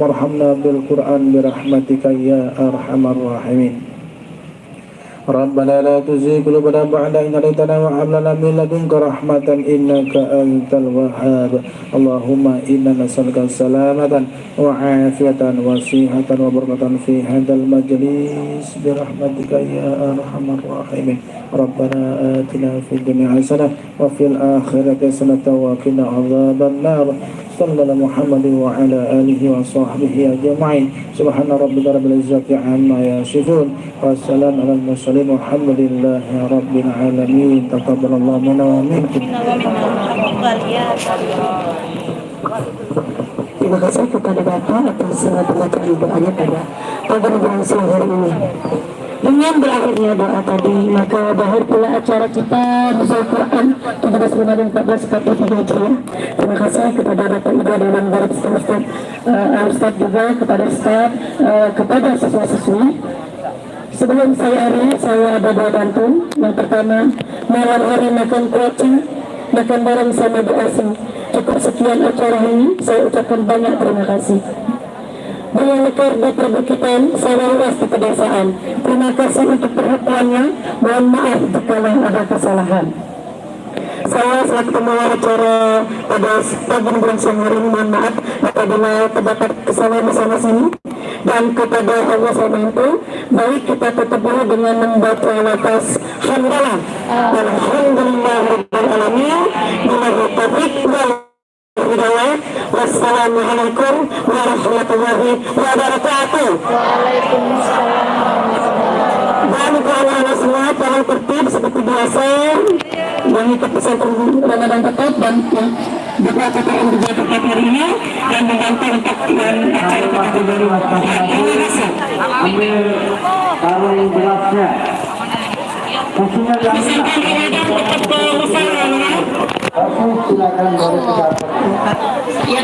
[SPEAKER 6] ارحمنا بالقرآن برحمتك يا أرحم الراحمين. ربنا لا تزغ قلوبنا بعد إذ هديتنا وهب لنا من لدنك رحمة إنك أنت الوهاب. اللهم إنا نسألك سلامة وعافية وصحة وبركة في هذا المجلس برحمتك يا أرحم الراحمين. ربنا آتنا في الدنيا حسنة وفي الآخرة حسنة وقنا عذاب النار. صلى الله محمد وعلى آله وصحبه أجمعين. سبحان ربك رب العزة عما يصفون والسلام على المرسلين والحمد لله رب العالمين. تقبل الله منا ومنكم.
[SPEAKER 4] Terima kasih kepada Bapak atas pembacaan doanya pada program siang hari ini. Dengan berakhirnya doa tadi, maka berakhir pula acara kita Nuzul Quran 17 Ramadan 1443 Hijriah. Terima kasih kepada Bapak Ibu Dewan Barat Ustaz juga, kepada Ustaz, kepada siswa-siswi. Sebelum saya akhiri, saya ada dua pantun. Yang pertama, malam hari makan kucing, makan bareng sama Bu Asing. Cukup sekian acara ini, saya ucapkan banyak terima kasih. Dengan lekar di perbukitan, saya luas di pedesaan. Terima kasih untuk perhatiannya. Mohon maaf jika ada kesalahan. Saya selaku pembawa acara pada pagi bulan siang hari ini, mohon maaf apabila terdapat kesalahan di sana sini. Dan kepada Allah SWT, baik kita tutup dulu dengan membaca lafaz hamdalah. Alhamdulillahirabbil alamin. Billahi taufiq wal hidayah. Wassalamualaikum warahmatullahi wabarakatuh.
[SPEAKER 1] Waalaikumsalam.
[SPEAKER 4] Dan kalau anda semua tolong tertib seperti biasa, mengikuti pesan Ramadan tetap dan juga PPM juga tetap hari ini dan membantu untuk acara kita dari terima kasih.
[SPEAKER 6] Ambil karung gelasnya. Fungsinya yang
[SPEAKER 4] Silakan
[SPEAKER 6] silakan dari kita.